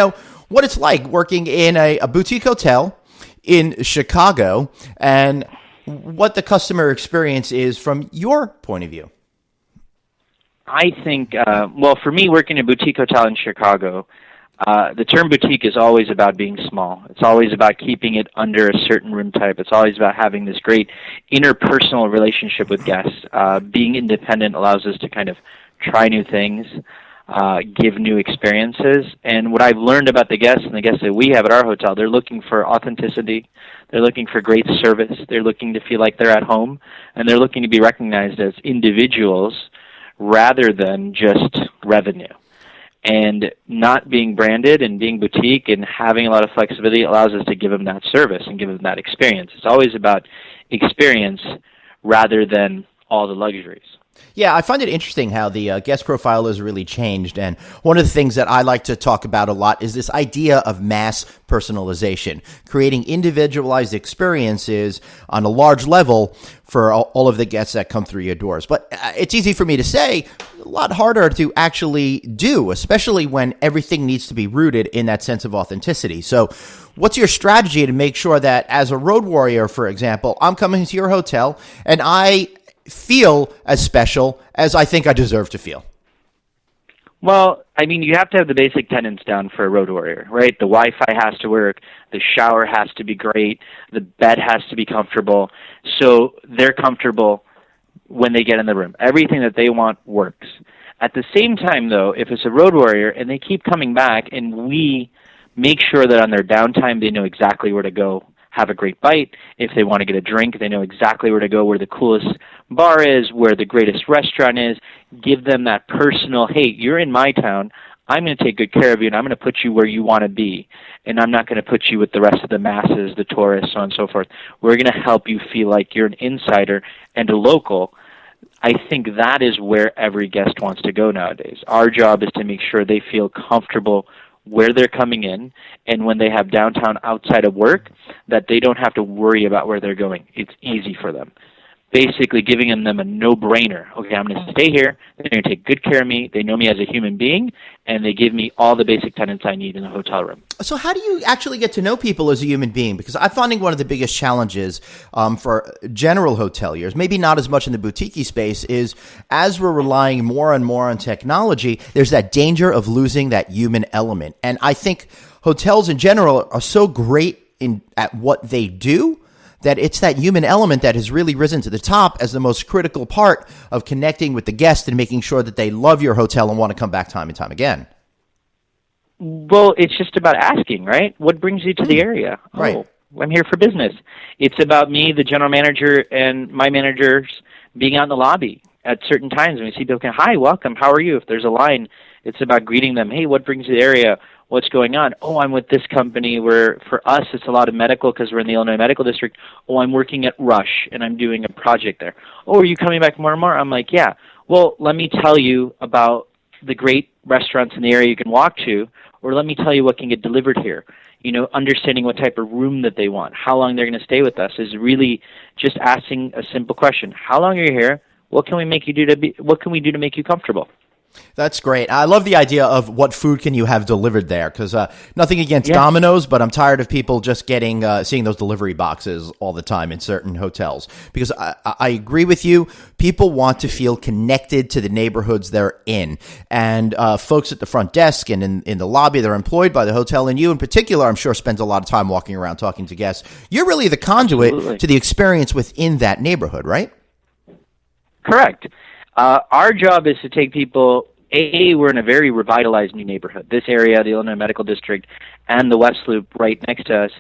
what it's like working in a boutique hotel in Chicago and what the customer experience is from your point of view. I think, for me, working in a boutique hotel in Chicago, the term boutique is always about being small. It's always about keeping it under a certain room type. It's always about having this great interpersonal relationship with guests. Being independent allows us to kind of try new things, give new experiences. And what I've learned about the guests and the guests that we have at our hotel, they're looking for authenticity. They're looking for great service. They're looking to feel like they're at home. And they're looking to be recognized as individuals rather than just revenue. And not being branded and being boutique and having a lot of flexibility allows us to give them that service and give them that experience. It's always about experience rather than all the luxuries. Yeah, I find it interesting how the guest profile has really changed. And one of the things that I like to talk about a lot is this idea of mass personalization, creating individualized experiences on a large level for all of the guests that come through your doors. But it's easy for me to say, a lot harder to actually do, especially when everything needs to be rooted in that sense of authenticity. So what's your strategy to make sure that as a road warrior, for example, I'm coming to your hotel and I feel as special as I think I deserve to feel? Well, you have to have the basic tenets down for a road warrior, right? The Wi-Fi has to work, the shower has to be great, the bed has to be comfortable, so they're comfortable when they get in the room. Everything that they want works. At the same time, though, if it's a road warrior and they keep coming back and we make sure that on their downtime they know exactly where to go, have a great bite. If they want to get a drink, they know exactly where to go, where the coolest bar is, where the greatest restaurant is. Give them that personal, hey, you're in my town. I'm going to take good care of you, and I'm going to put you where you want to be. And I'm not going to put you with the rest of the masses, the tourists, so on and so forth. We're going to help you feel like you're an insider and a local. I think that is where every guest wants to go nowadays. Our job is to make sure they feel comfortable where they're coming in, and when they have downtown outside of work, that they don't have to worry about where they're going. It's easy for them. Basically giving them a no-brainer. Okay, I'm going to stay here. They're going to take good care of me. They know me as a human being, and they give me all the basic tenets I need in a hotel room. So how do you actually get to know people as a human being? Because I'm finding one of the biggest challenges for general hoteliers, maybe not as much in the boutique space, is as we're relying more and more on technology, there's that danger of losing that human element. And I think hotels in general are so great at what they do that it's that human element that has really risen to the top as the most critical part of connecting with the guest and making sure that they love your hotel and want to come back time and time again. Well, it's just about asking, right? What brings you to the area? Right. Oh, I'm here for business. It's about me, the general manager, and my managers being out in the lobby at certain times. When we see people, hi, welcome, how are you? If there's a line, it's about greeting them. Hey, what brings you to the area? What's going on? Oh, I'm with this company where for us it's a lot of medical because we're in the Illinois Medical District. Oh, I'm working at Rush and I'm doing a project there. Oh, are you coming back more and more? I'm like, yeah. Well, let me tell you about the great restaurants in the area you can walk to, or let me tell you what can get delivered here. Understanding what type of room that they want, how long they're going to stay with us is really just asking a simple question. How long are you here? What can we do to make you comfortable? That's great. I love the idea of what food can you have delivered there, because nothing against Domino's, but I'm tired of people just seeing those delivery boxes all the time in certain hotels. Because I agree with you. People want to feel connected to the neighborhoods they're in. And folks at the front desk and in the lobby, they're employed by the hotel. And you in particular, I'm sure, spends a lot of time walking around talking to guests. You're really the conduit to the experience within that neighborhood, right? Correct. Our job is to take people, we're in a very revitalized new neighborhood. This area, the Illinois Medical District, and the West Loop right next to us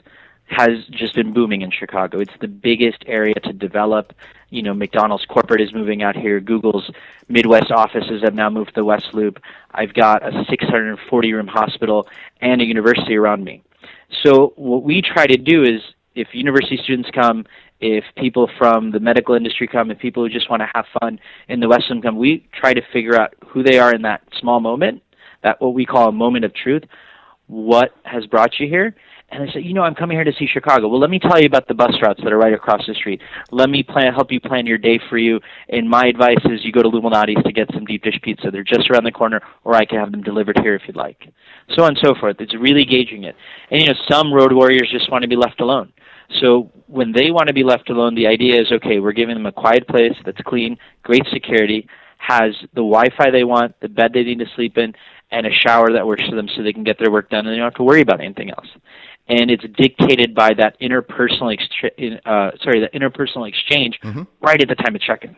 has just been booming in Chicago. It's the biggest area to develop. McDonald's corporate is moving out here. Google's Midwest offices have now moved to the West Loop. I've got a 640-room hospital and a university around me. So what we try to do is, if university students come, if people from the medical industry come, if people who just want to have fun in the West End come, we try to figure out who they are in that small moment, that what we call a moment of truth. What has brought you here? And they say, I'm coming here to see Chicago. Well, let me tell you about the bus routes that are right across the street. Let me help you plan your day for you. And my advice is you go to Luminati's to get some deep dish pizza. They're just around the corner, or I can have them delivered here if you'd like. So on and so forth. It's really gauging it. And, some road warriors just want to be left alone. So when they want to be left alone, the idea is, okay, we're giving them a quiet place that's clean, great security, has the Wi-Fi they want, the bed they need to sleep in, and a shower that works for them so they can get their work done and they don't have to worry about anything else. And it's dictated by that interpersonal exchange right at the time of check-in.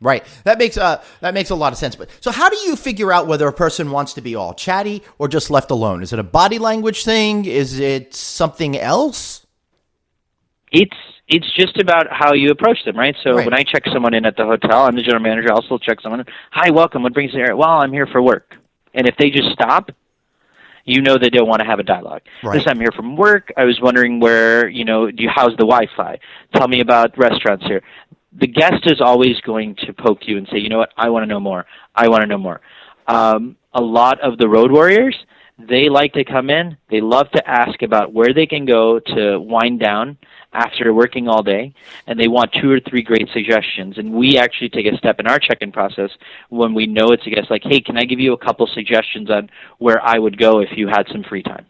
Right. That makes a lot of sense. But so how do you figure out whether a person wants to be all chatty or just left alone? Is it a body language thing? Is it something else? It's just about how you approach them, right? So when I check someone in at the hotel, I'm the general manager. I'll still check someone in. Hi, welcome. What brings you here? Well, I'm here for work. And if they just stop, they don't want to have a dialogue. Right. This I'm here from work. I was wondering where, how's the Wi-Fi? Tell me about restaurants here. The guest is always going to poke you and say, I want to know more. I want to know more. A lot of the road warriors, they like to come in. They love to ask about where they can go to wind down after working all day, and they want 2 or 3 great suggestions. And we actually take a step in our check-in process when we know it's a guest, like, hey, can I give you a couple suggestions on where I would go if you had some free time?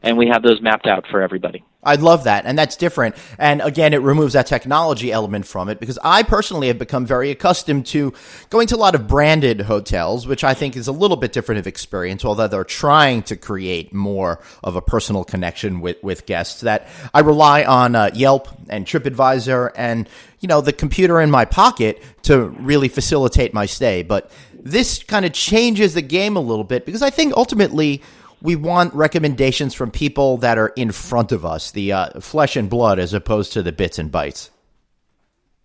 And we have those mapped out for everybody. I love that, and that's different. And again, it removes that technology element from it, because I personally have become very accustomed to going to a lot of branded hotels, which I think is a little bit different of experience, although they're trying to create more of a personal connection with guests. That I rely on Yelp and TripAdvisor and the computer in my pocket to really facilitate my stay. But this kind of changes the game a little bit, because I think ultimately we want recommendations from people that are in front of us, the flesh and blood, as opposed to the bits and bytes.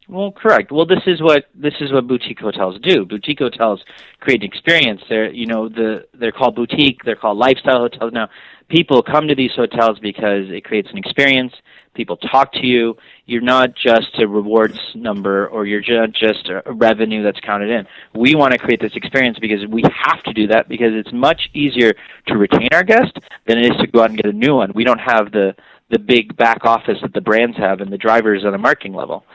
Well, correct. Well, this is what boutique hotels do. Boutique hotels create an experience. They're called boutique. They're called lifestyle hotels now. People come to these hotels because it creates an experience. People talk to you. You're not just a rewards number, or you're just a revenue that's counted in. We want to create this experience because we have to do that, because it's much easier to retain our guest than it is to go out and get a new one. We don't have the big back office that the brands have and the drivers on a marketing level.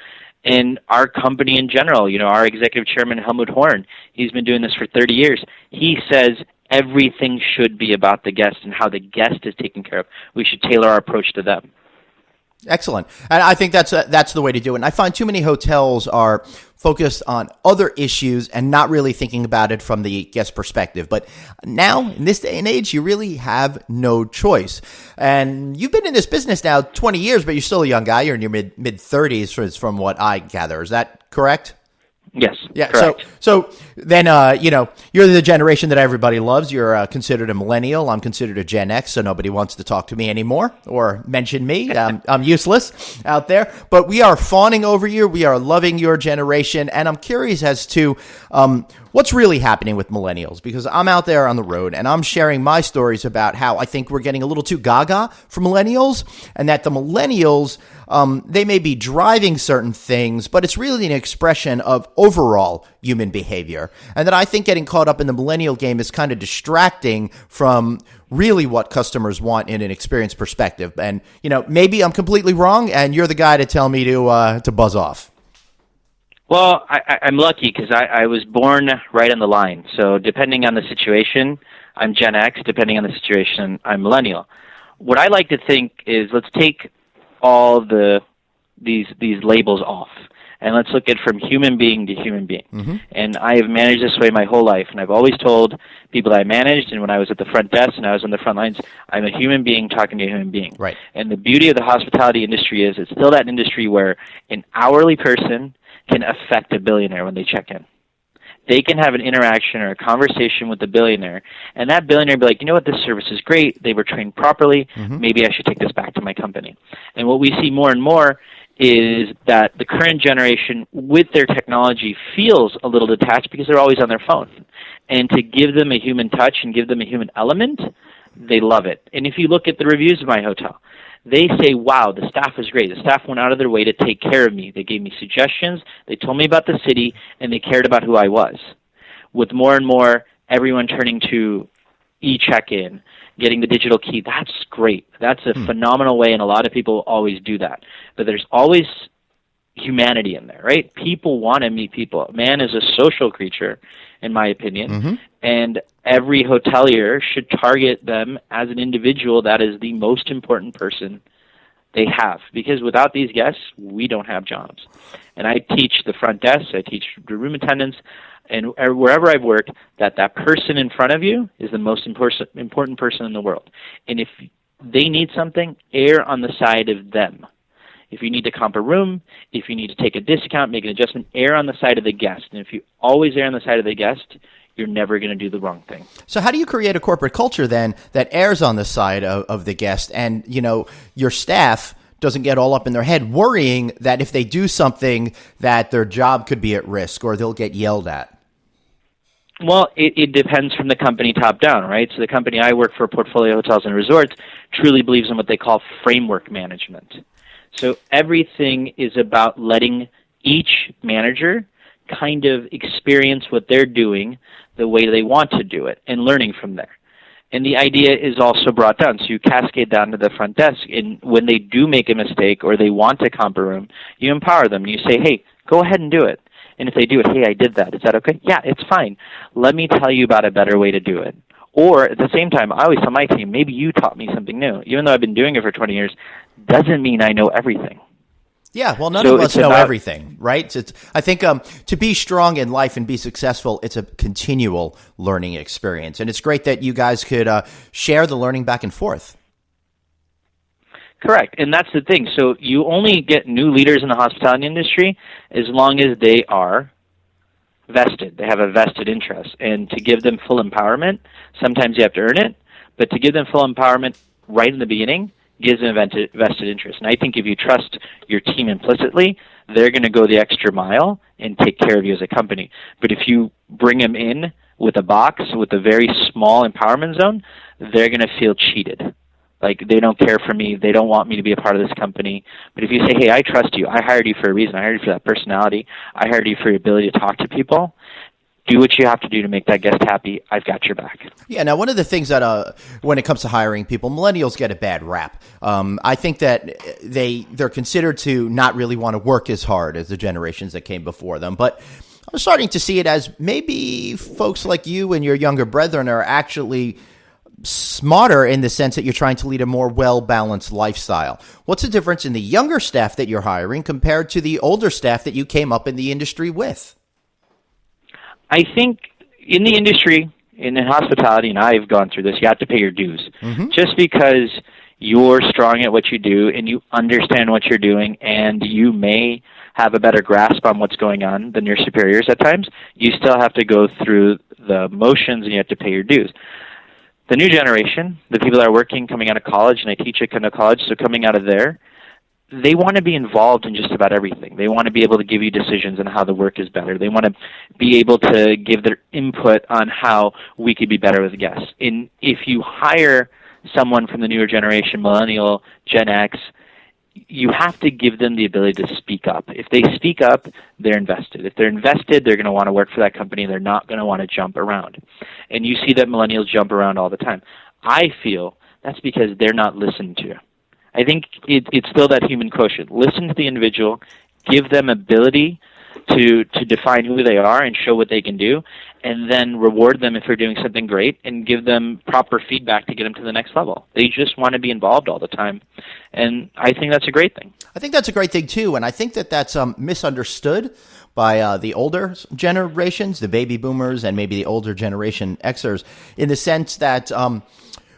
And our company in general, our executive chairman, Helmut Horn, he's been doing this for 30 years. He says everything should be about the guest and how the guest is taken care of. We should tailor our approach to them. Excellent. And I think that's the way to do it. And I find too many hotels are focused on other issues and not really thinking about it from the guest perspective. But now, in this day and age, you really have no choice. And you've been in this business now 20 years, but you're still a young guy. You're in your mid-30s from what I gather. Is that correct? Yes. Yeah. Correct. So then, you're the generation that everybody loves. You're considered a millennial. I'm considered a Gen X, so nobody wants to talk to me anymore or mention me. I'm useless out there. But we are fawning over you. We are loving your generation. And I'm curious as to what's really happening with millennials, because I'm out there on the road and I'm sharing my stories about how I think we're getting a little too gaga for millennials, and that the millennials, they may be driving certain things, but it's really an expression of overall human behavior. And that I think getting caught up in the millennial game is kind of distracting from really what customers want in an experience perspective. And, maybe I'm completely wrong, and you're the guy to tell me to buzz off. Well, I'm lucky because I was born right on the line. So depending on the situation, I'm Gen X. Depending on the situation, I'm millennial. What I like to think is, let's take all these labels off, and let's look at from human being to human being. Mm-hmm. And I have managed this way my whole life, and I've always told people that I managed, and when I was at the front desk and I was on the front lines, I'm a human being talking to a human being. Right. And the beauty of the hospitality industry is it's still that industry where an hourly person can affect a billionaire when they check in. They can have an interaction or a conversation with the billionaire, and that billionaire be like, you know what, this service is great, they were trained properly, maybe I should take this back to my company. And what we see more and more is that the current generation, with their technology, feels a little detached because they're always on their phone. And to give them a human touch and give them a human element, they love it. And if you look at the reviews of my hotel, they say, wow, the staff was great. The staff went out of their way to take care of me. They gave me suggestions. They told me about the city, and they cared about who I was. With more and more, everyone turning to e-check-in, getting the digital key, that's great. That's a phenomenal way, and a lot of people always do that. But there's always humanity in there, right? People want to meet people. Man is a social creature, in my opinion, and every hotelier should target them as an individual that is the most important person they have, because without these guests, we don't have jobs. And I teach the front desk, I teach the room attendants, and wherever I've worked, that person in front of you is the most important person in the world. And if they need something, err on the side of them. If you need to comp a room, if you need to take a discount, make an adjustment, err on the side of the guest. And if you always err on the side of the guest, you're never going to do the wrong thing. So how do you create a corporate culture then that errs on the side of the guest, and your staff doesn't get all up in their head worrying that if they do something that their job could be at risk or they'll get yelled at? Well, it depends from the company top down, right? So the company I work for, Portfolio Hotels and Resorts, truly believes in what they call framework management. So everything is about letting each manager kind of experience what they're doing the way they want to do it and learning from there. And the idea is also brought down. So you cascade down to the front desk, and when they do make a mistake or they want to comp a room, you empower them. You say, hey, go ahead and do it. And if they do it, hey, I did that. Is that okay? Yeah, it's fine. Let me tell you about a better way to do it. Or at the same time, I always tell my team, maybe you taught me something new. Even though I've been doing it for 20 years, doesn't mean I know everything. Yeah, well, none of us know everything, right? I think to be strong in life and be successful, it's a continual learning experience. And it's great that you guys could share the learning back and forth. Correct, and that's the thing. So you only get new leaders in the hospitality industry as long as they are vested. They have a vested interest. And to give them full empowerment, sometimes you have to earn it, but to give them full empowerment right in the beginning gives them a vested interest. And I think if you trust your team implicitly, they're going to go the extra mile and take care of you as a company. But if you bring them in with a box, with a very small empowerment zone, they're going to feel cheated. Like, they don't care for me. They don't want me to be a part of this company. But if you say, hey, I trust you. I hired you for a reason. I hired you for that personality. I hired you for your ability to talk to people. Do what you have to do to make that guest happy. I've got your back. Yeah. Now, one of the things that when it comes to hiring people, millennials get a bad rap. I think that they're considered to not really want to work as hard as the generations that came before them. But I'm starting to see it as maybe folks like you and your younger brethren are actually smarter in the sense that you're trying to lead a more well-balanced lifestyle. What's the difference in the younger staff that you're hiring compared to the older staff that you came up in the industry with? I think in the industry, in hospitality, and I've gone through this, you have to pay your dues. Just because you're strong at what you do and you understand what you're doing and you may have a better grasp on what's going on than your superiors at times. You still have to go through the motions and you have to pay your dues. The new generation, the people that are working coming out of college, and I teach at college, so coming out of there, they want to be involved in just about everything. They want to be able to give you decisions on how the work is better. They want to be able to give their input on how we could be better with guests. And if you hire someone from the newer generation, Millennial, Gen X, you have to give them the ability to speak up. If they speak up, they're invested. If they're invested, they're going to want to work for that company, and they're not going to want to jump around. And you see that millennials jump around all the time. I feel that's because they're not listened to. I think it's still that human quotient. Listen to the individual, give them ability to define who they are and show what they can do, and then reward them if they're doing something great and give them proper feedback to get them to the next level. They just want to be involved all the time, and I think that's a great thing. I think that's a great thing, too, and I think that that's misunderstood by the older generations, the baby boomers, and maybe the older generation Xers, in the sense that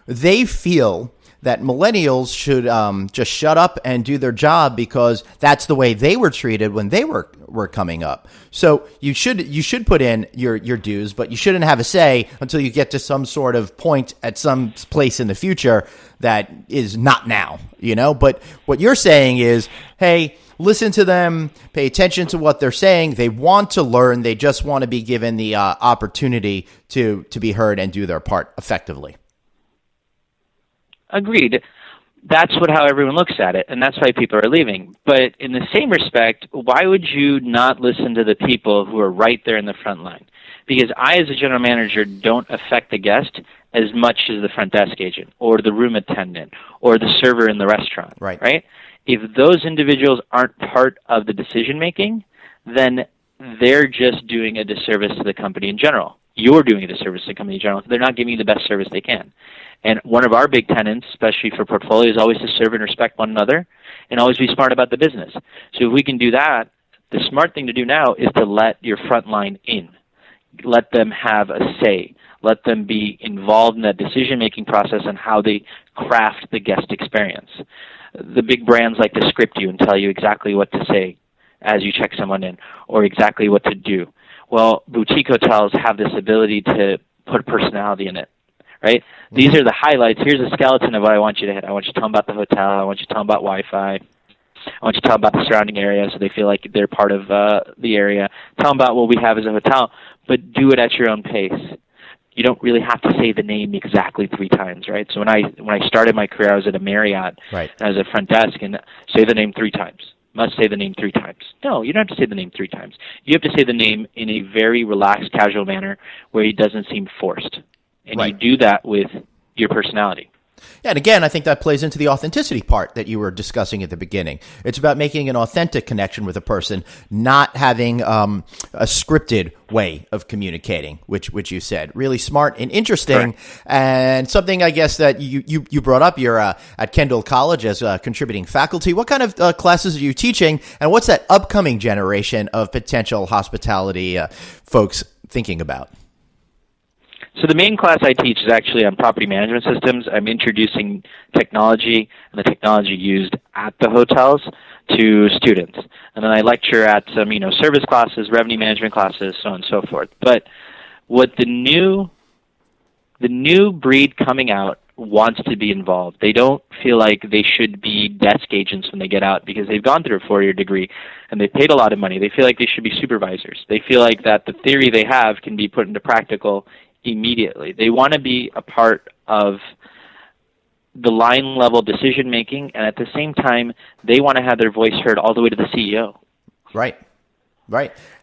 they feel that millennials should just shut up and do their job because that's the way they were treated when they were coming up. So you should put in your dues, but you shouldn't have a say until you get to some sort of point at some place in the future that is not now, you know? But what you're saying is, hey, listen to them, pay attention to what they're saying. They want to learn. They just want to be given the opportunity to be heard and do their part effectively. Agreed. That's how everyone looks at it, and that's why people are leaving. But in the same respect, why would you not listen to the people who are right there in the front line? Because I, as a general manager, don't affect the guest as much as the front desk agent or the room attendant or the server in the restaurant, right? If those individuals aren't part of the decision-making, then they're just doing a disservice to the company in general. You're doing a disservice to the company in general. They're not giving you the best service they can. And one of our big tenets, especially for portfolio, is always to serve and respect one another and always be smart about the business. So if we can do that, the smart thing to do now is to let your front line in. Let them have a say. Let them be involved in that decision-making process on how they craft the guest experience. The big brands like to script you and tell you exactly what to say as you check someone in or exactly what to do. Well, boutique hotels have this ability to put personality in it, right? Mm-hmm. These are the highlights. Here's a skeleton of what I want you to hit. I want you to tell them about the hotel. I want you to tell them about Wi-Fi. I want you to tell them about the surrounding area so they feel like they're part of the area. Tell them about what we have as a hotel, but do it at your own pace. You don't really have to say the name exactly 3 times, right? So when I started my career, I was at a Marriott, right, and I was at front desk, and say the name 3 times. Must say the name 3 times. No, you don't have to say the name 3 times. You have to say the name in a very relaxed, casual manner where it doesn't seem forced. And you do that with your personality. Yeah, and again, I think that plays into the authenticity part that you were discussing at the beginning. It's about making an authentic connection with a person, not having a scripted way of communicating, which you said. Really smart and interesting. Correct. And something I guess that you brought up, you're at Kendall College as contributing faculty. What kind of classes are you teaching, and what's that upcoming generation of potential hospitality folks thinking about? So the main class I teach is actually on property management systems. I'm introducing technology and the technology used at the hotels to students. And then I lecture at some, service classes, revenue management classes, so on and so forth. But what the new breed coming out wants to be involved. They don't feel like they should be desk agents when they get out because they've gone through a 4-year degree and they paid a lot of money. They feel like they should be supervisors. They feel like that the theory they have can be put into practical immediately. They want to be a part of the line level decision making, and at the same time, they want to have their voice heard all the way to the CEO. Right.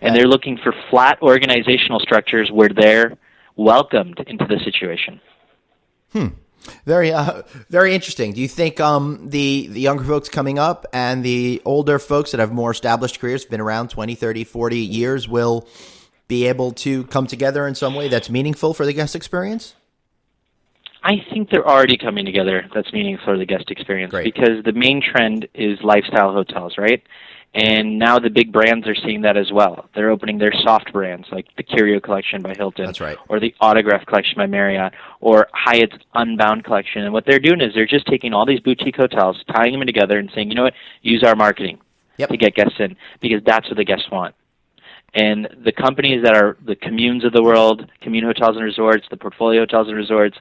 And they're looking for flat organizational structures where they're welcomed into the situation. Very interesting. Do you think the younger folks coming up and the older folks that have more established careers, been around 20, 30, 40 years, will be able to come together in some way that's meaningful for the guest experience? I think they're already coming together that's meaningful for the guest experience. Great. Because the main trend is lifestyle hotels, right? And now the big brands are seeing that as well. They're opening their soft brands like the Curio Collection by Hilton. That's right. Or the Autograph Collection by Marriott, or Hyatt's Unbound Collection. And what they're doing is they're just taking all these boutique hotels, tying them together and saying, you know what, use our marketing. to get guests in, because that's what the guests want. And the companies that are the communes of the world, commune hotels and resorts, the portfolio hotels and resorts,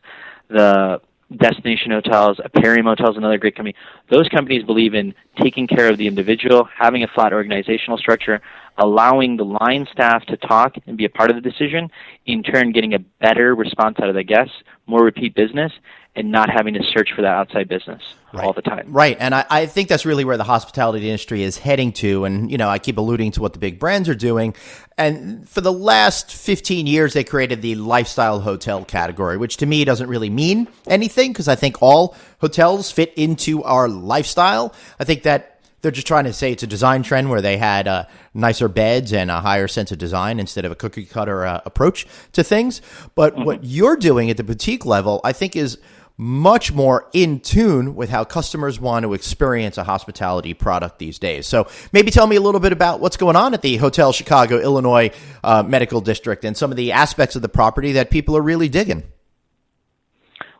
the destination hotels, Aperium Hotels, another great company, those companies believe in taking care of the individual, having a flat organizational structure, allowing the line staff to talk and be a part of the decision, in turn getting a better response out of the guests, more repeat business, and not having to search for that outside business all the time. Right. And I think that's really where the hospitality industry is heading to. And, you know, I keep alluding to what the big brands are doing. And for the last 15 years, they created the lifestyle hotel category, which to me doesn't really mean anything, because I think all hotels fit into our lifestyle. I think that they're just trying to say it's a design trend where they had nicer beds and a higher sense of design instead of a cookie cutter approach to things. But what you're doing at the boutique level, I think, is much more in tune with how customers want to experience a hospitality product these days. So maybe tell me a little bit about what's going on at the Hotel Chicago, Illinois Medical District, and some of the aspects of the property that people are really digging.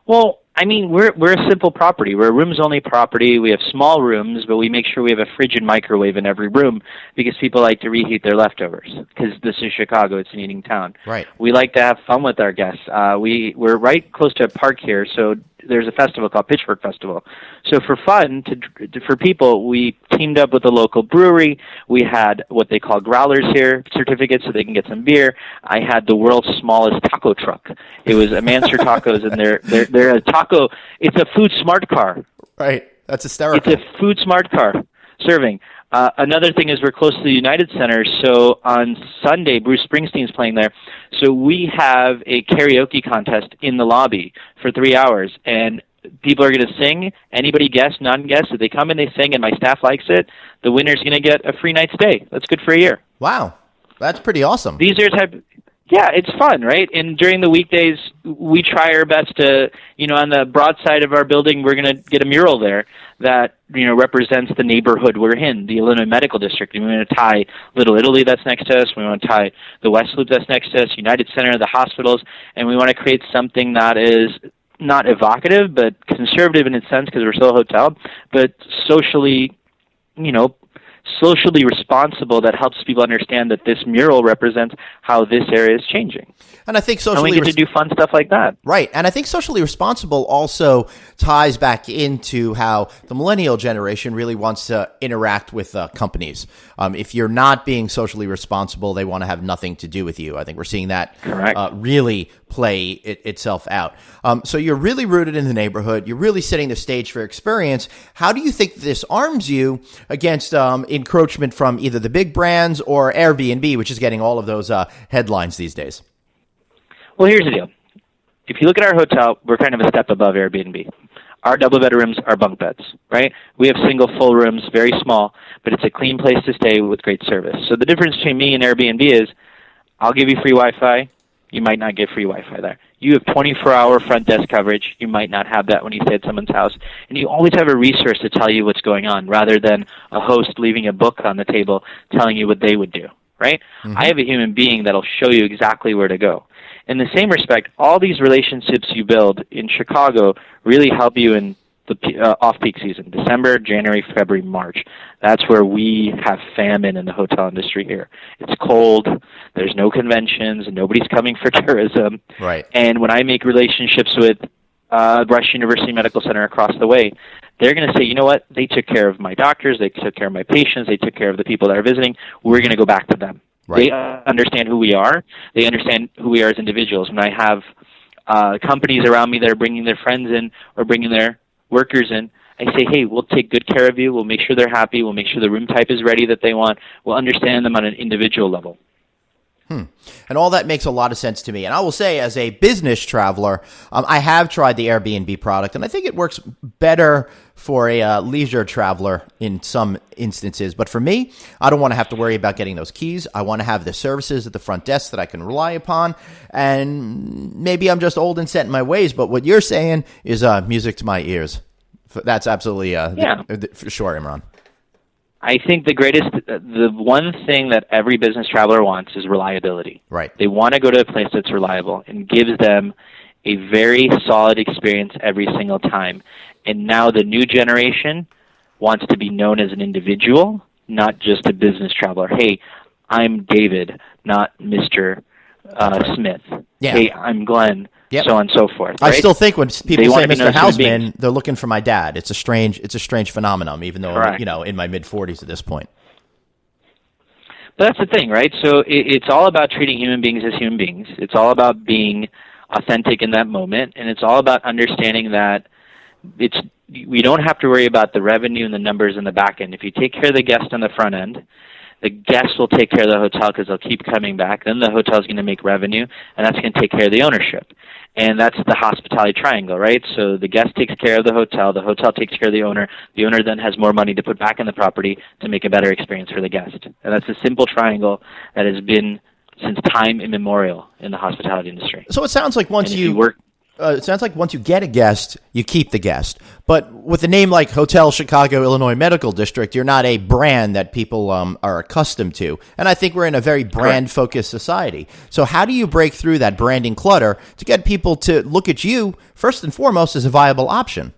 Well, I mean, we're a simple property. We're a rooms-only property. We have small rooms, but we make sure we have a fridge and microwave in every room because people like to reheat their leftovers, because this is Chicago. It's an eating town. Right. We like to have fun with our guests. We're right close to a park here, so there's a festival called Pittsburgh Festival. So for fun, for people, we teamed up with a local brewery. We had what they call growlers here, certificates so they can get some beer. I had the world's smallest taco truck. It was a Manster Tacos, and they're a taco. It's a food smart car. Right. That's hysterical. It's a food smart car serving. Another thing is we're close to the United Center, so on Sunday, Bruce Springsteen's playing there. So we have a karaoke contest in the lobby for 3 hours, and people are going to sing. Anybody guest, non-guest, if they come and they sing and my staff likes it, the winner's going to get a free night stay. That's good for a year. Wow. That's pretty awesome. These are yeah, it's fun, right? And during the weekdays, we try our best to, on the broad side of our building, we're going to get a mural there that, represents the neighborhood we're in, the Illinois Medical District. And we want to tie Little Italy that's next to us. We want to tie the West Loop that's next to us, United Center, the hospitals. And we want to create something that is not evocative, but conservative in its sense because we're still a hotel, but socially responsible, that helps people understand that this mural represents how this area is changing. And I think socially... And we get to do fun stuff like that. Right. And I think socially responsible also ties back into how the millennial generation really wants to interact with companies. If you're not being socially responsible, they want to have nothing to do with you. I think we're seeing that really play itself out. So you're really rooted in the neighborhood. You're really setting the stage for experience. How do you think this arms you against encroachment from either the big brands or Airbnb, which is getting all of those headlines these days? Well, here's the deal. If you look at our hotel, we're kind of a step above Airbnb. Our double bedrooms are bunk beds, right? We have single full rooms, very small, but it's a clean place to stay with great service. So the difference between me and Airbnb is I'll give you free Wi-Fi. You might not get free Wi-Fi there. You have 24-hour front desk coverage. You might not have that when you stay at someone's house. And you always have a resource to tell you what's going on rather than a host leaving a book on the table telling you what they would do, right? Mm-hmm. I have a human being that'll show you exactly where to go. In the same respect, all these relationships you build in Chicago really help you in the off-peak season, December, January, February, March. That's where we have famine in the hotel industry here. It's cold. There's no conventions. Nobody's coming for tourism. Right. And when I make relationships with Rush University Medical Center across the way, they're going to say, you know what? They took care of my doctors. They took care of my patients. They took care of the people that are visiting. We're going to go back to them. Right. They understand who we are. They understand who we are as individuals. When I have companies around me that are bringing their friends in or bringing their workers in, I say, hey, we'll take good care of you. We'll make sure they're happy. We'll make sure the room type is ready that they want. We'll understand them on an individual level. And all that makes a lot of sense to me. And I will say, as a business traveler, I have tried the Airbnb product, and I think it works better for a leisure traveler in some instances. But for me, I don't want to have to worry about getting those keys. I want to have the services at the front desk that I can rely upon. And maybe I'm just old and set in my ways, but what you're saying is music to my ears. That's absolutely for sure, Imran. I think the one thing that every business traveler wants is reliability. Right. They want to go to a place that's reliable and gives them a very solid experience every single time. And now the new generation wants to be known as an individual not just a business traveler. Hey, I'm David, not Mr. Smith. Yeah. Hey, I'm Glenn, Yep. so on and so forth. I right? still think when people They say wanna be known Mr. as human Hausman, beings. they're looking for my dad. It's a strange phenomenon, even though Correct. I'm, in my mid-40s at this point. But that's the thing, right? So it's all about treating human beings as human beings. It's all about being authentic in that moment, and it's all about understanding that we don't have to worry about the revenue and the numbers in the back end. If you take care of the guest on the front end, the guests will take care of the hotel because they'll keep coming back. Then the hotel's going to make revenue, and that's going to take care of the ownership. And that's the hospitality triangle, right? So the guest takes care of the hotel takes care of the owner then has more money to put back in the property to make a better experience for the guest. And that's a simple triangle that has been since time immemorial in the hospitality industry. So it sounds like once once you get a guest, you keep the guest. But with a name like Hotel Chicago Illinois Medical District, you're not a brand that people are accustomed to. And I think we're in a very brand-focused society. So how do you break through that branding clutter to get people to look at you, first and foremost, as a viable option?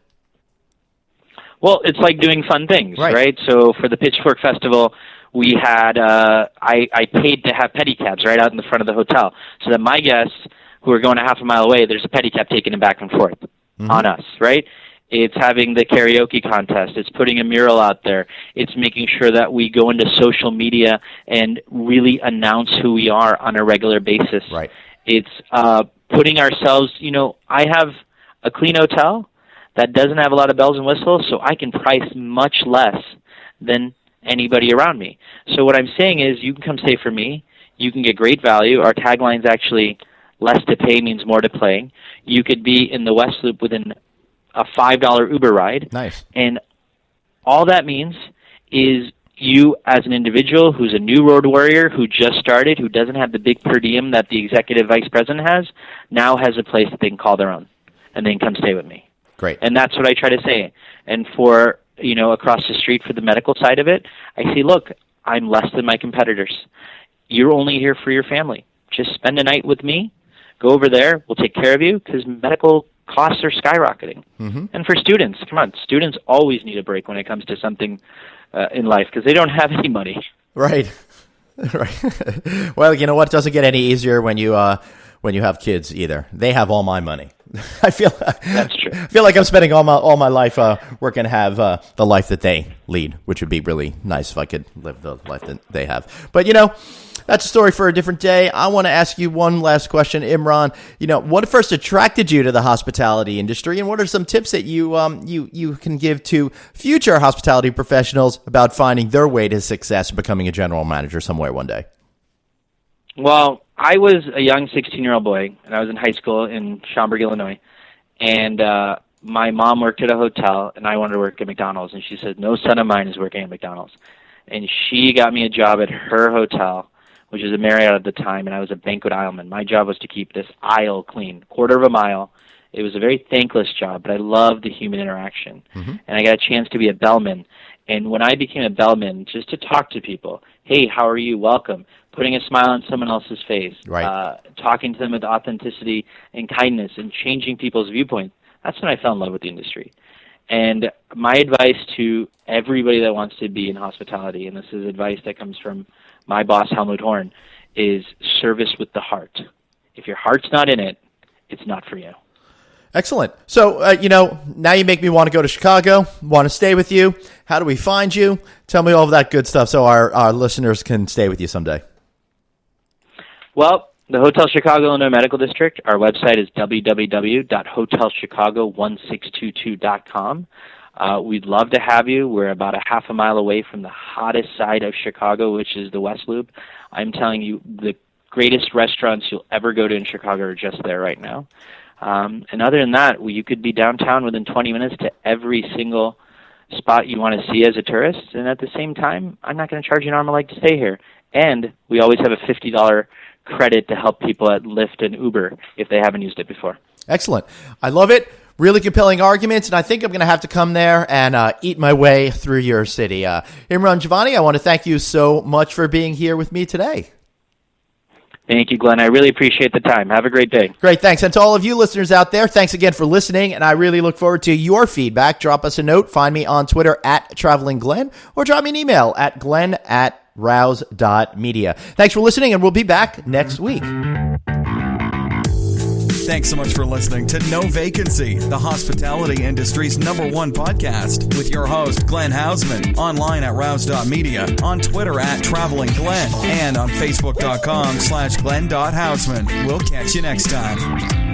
Well, it's like doing fun things, Right. right? So for the Pitchfork Festival, we had I paid to have pedicabs right out in the front of the hotel so that my guests who are going a half a mile away, there's a pedicab taking them back and forth on us, right? It's having the karaoke contest. It's putting a mural out there. It's making sure that we go into social media and really announce who we are on a regular basis. Right. It's putting ourselves, I have a clean hotel that doesn't have a lot of bells and whistles, so I can price much less than anybody around me. So what I'm saying is you can come stay for me. You can get great value. Our tagline's actually less to pay means more to play. You could be in the West Loop within a $5 Uber ride. Nice. And all that means is you as an individual who's a new road warrior who just started, who doesn't have the big per diem that the executive vice president has, now has a place that they can call their own, and they can come stay with me. Great. And that's what I try to say. And for, across the street for the medical side of it, I say, look, I'm less than my competitors. You're only here for your family. Just spend a night with me. Go over there. We'll take care of you because medical costs are skyrocketing. Mm-hmm. And for students, come on, students always need a break when it comes to something in life because they don't have any money. Right. Right. Well, you know what? It doesn't get any easier when you have kids either. They have all my money. I feel that's true. I feel like I'm spending all my life working to have the life that they lead, which would be really nice if I could live the life that they have. But that's a story for a different day. I want to ask you one last question, Imran. What first attracted you to the hospitality industry, and what are some tips that you can give to future hospitality professionals about finding their way to success and becoming a general manager somewhere one day? Well, I was a young 16-year-old boy, and I was in high school in Schaumburg, Illinois, and my mom worked at a hotel, and I wanted to work at McDonald's, and she said, no son of mine is working at McDonald's. And she got me a job at her hotel, which was a Marriott at the time, and I was a banquet aisleman. My job was to keep this aisle clean, quarter of a mile. It was a very thankless job, but I loved the human interaction. Mm-hmm. And I got a chance to be a bellman. And when I became a bellman, just to talk to people, hey, how are you? Welcome. Putting a smile on someone else's face, right. Talking to them with authenticity and kindness and changing people's viewpoints. That's when I fell in love with the industry. And my advice to everybody that wants to be in hospitality, and this is advice that comes from my boss, Helmut Horn, is service with the heart. If your heart's not in it, it's not for you. Excellent. So, now you make me want to go to Chicago, want to stay with you. How do we find you? Tell me all of that good stuff so our listeners can stay with you someday. Well, the Hotel Chicago Illinois Medical District, our website is www.hotelchicago1622.com. We'd love to have you. We're about a half a mile away from the hottest side of Chicago, which is the West Loop. I'm telling you, the greatest restaurants you'll ever go to in Chicago are just there right now. And other than that, you could be downtown within 20 minutes to every single spot you want to see as a tourist. And at the same time, I'm not going to charge you an arm and a leg to stay here. And we always have a $50 credit to help people at Lyft and Uber if they haven't used it before. Excellent. I love it. Really compelling arguments, and I think I'm going to have to come there and eat my way through your city. Imran Jivani, I want to thank you so much for being here with me today. Thank you, Glenn. I really appreciate the time. Have a great day. Great, thanks. And to all of you listeners out there, thanks again for listening, and I really look forward to your feedback. Drop us a note. Find me on Twitter at TravelingGlenn, or drop me an email at glenn@rouse.media. Thanks for listening, and we'll be back next week. Thanks so much for listening to No Vacancy, the hospitality industry's #1 podcast, with your host, Glenn Hausman, online at rouse.media, on Twitter at TravelingGlenn, and on Facebook.com/Glenn.Hausman. We'll catch you next time.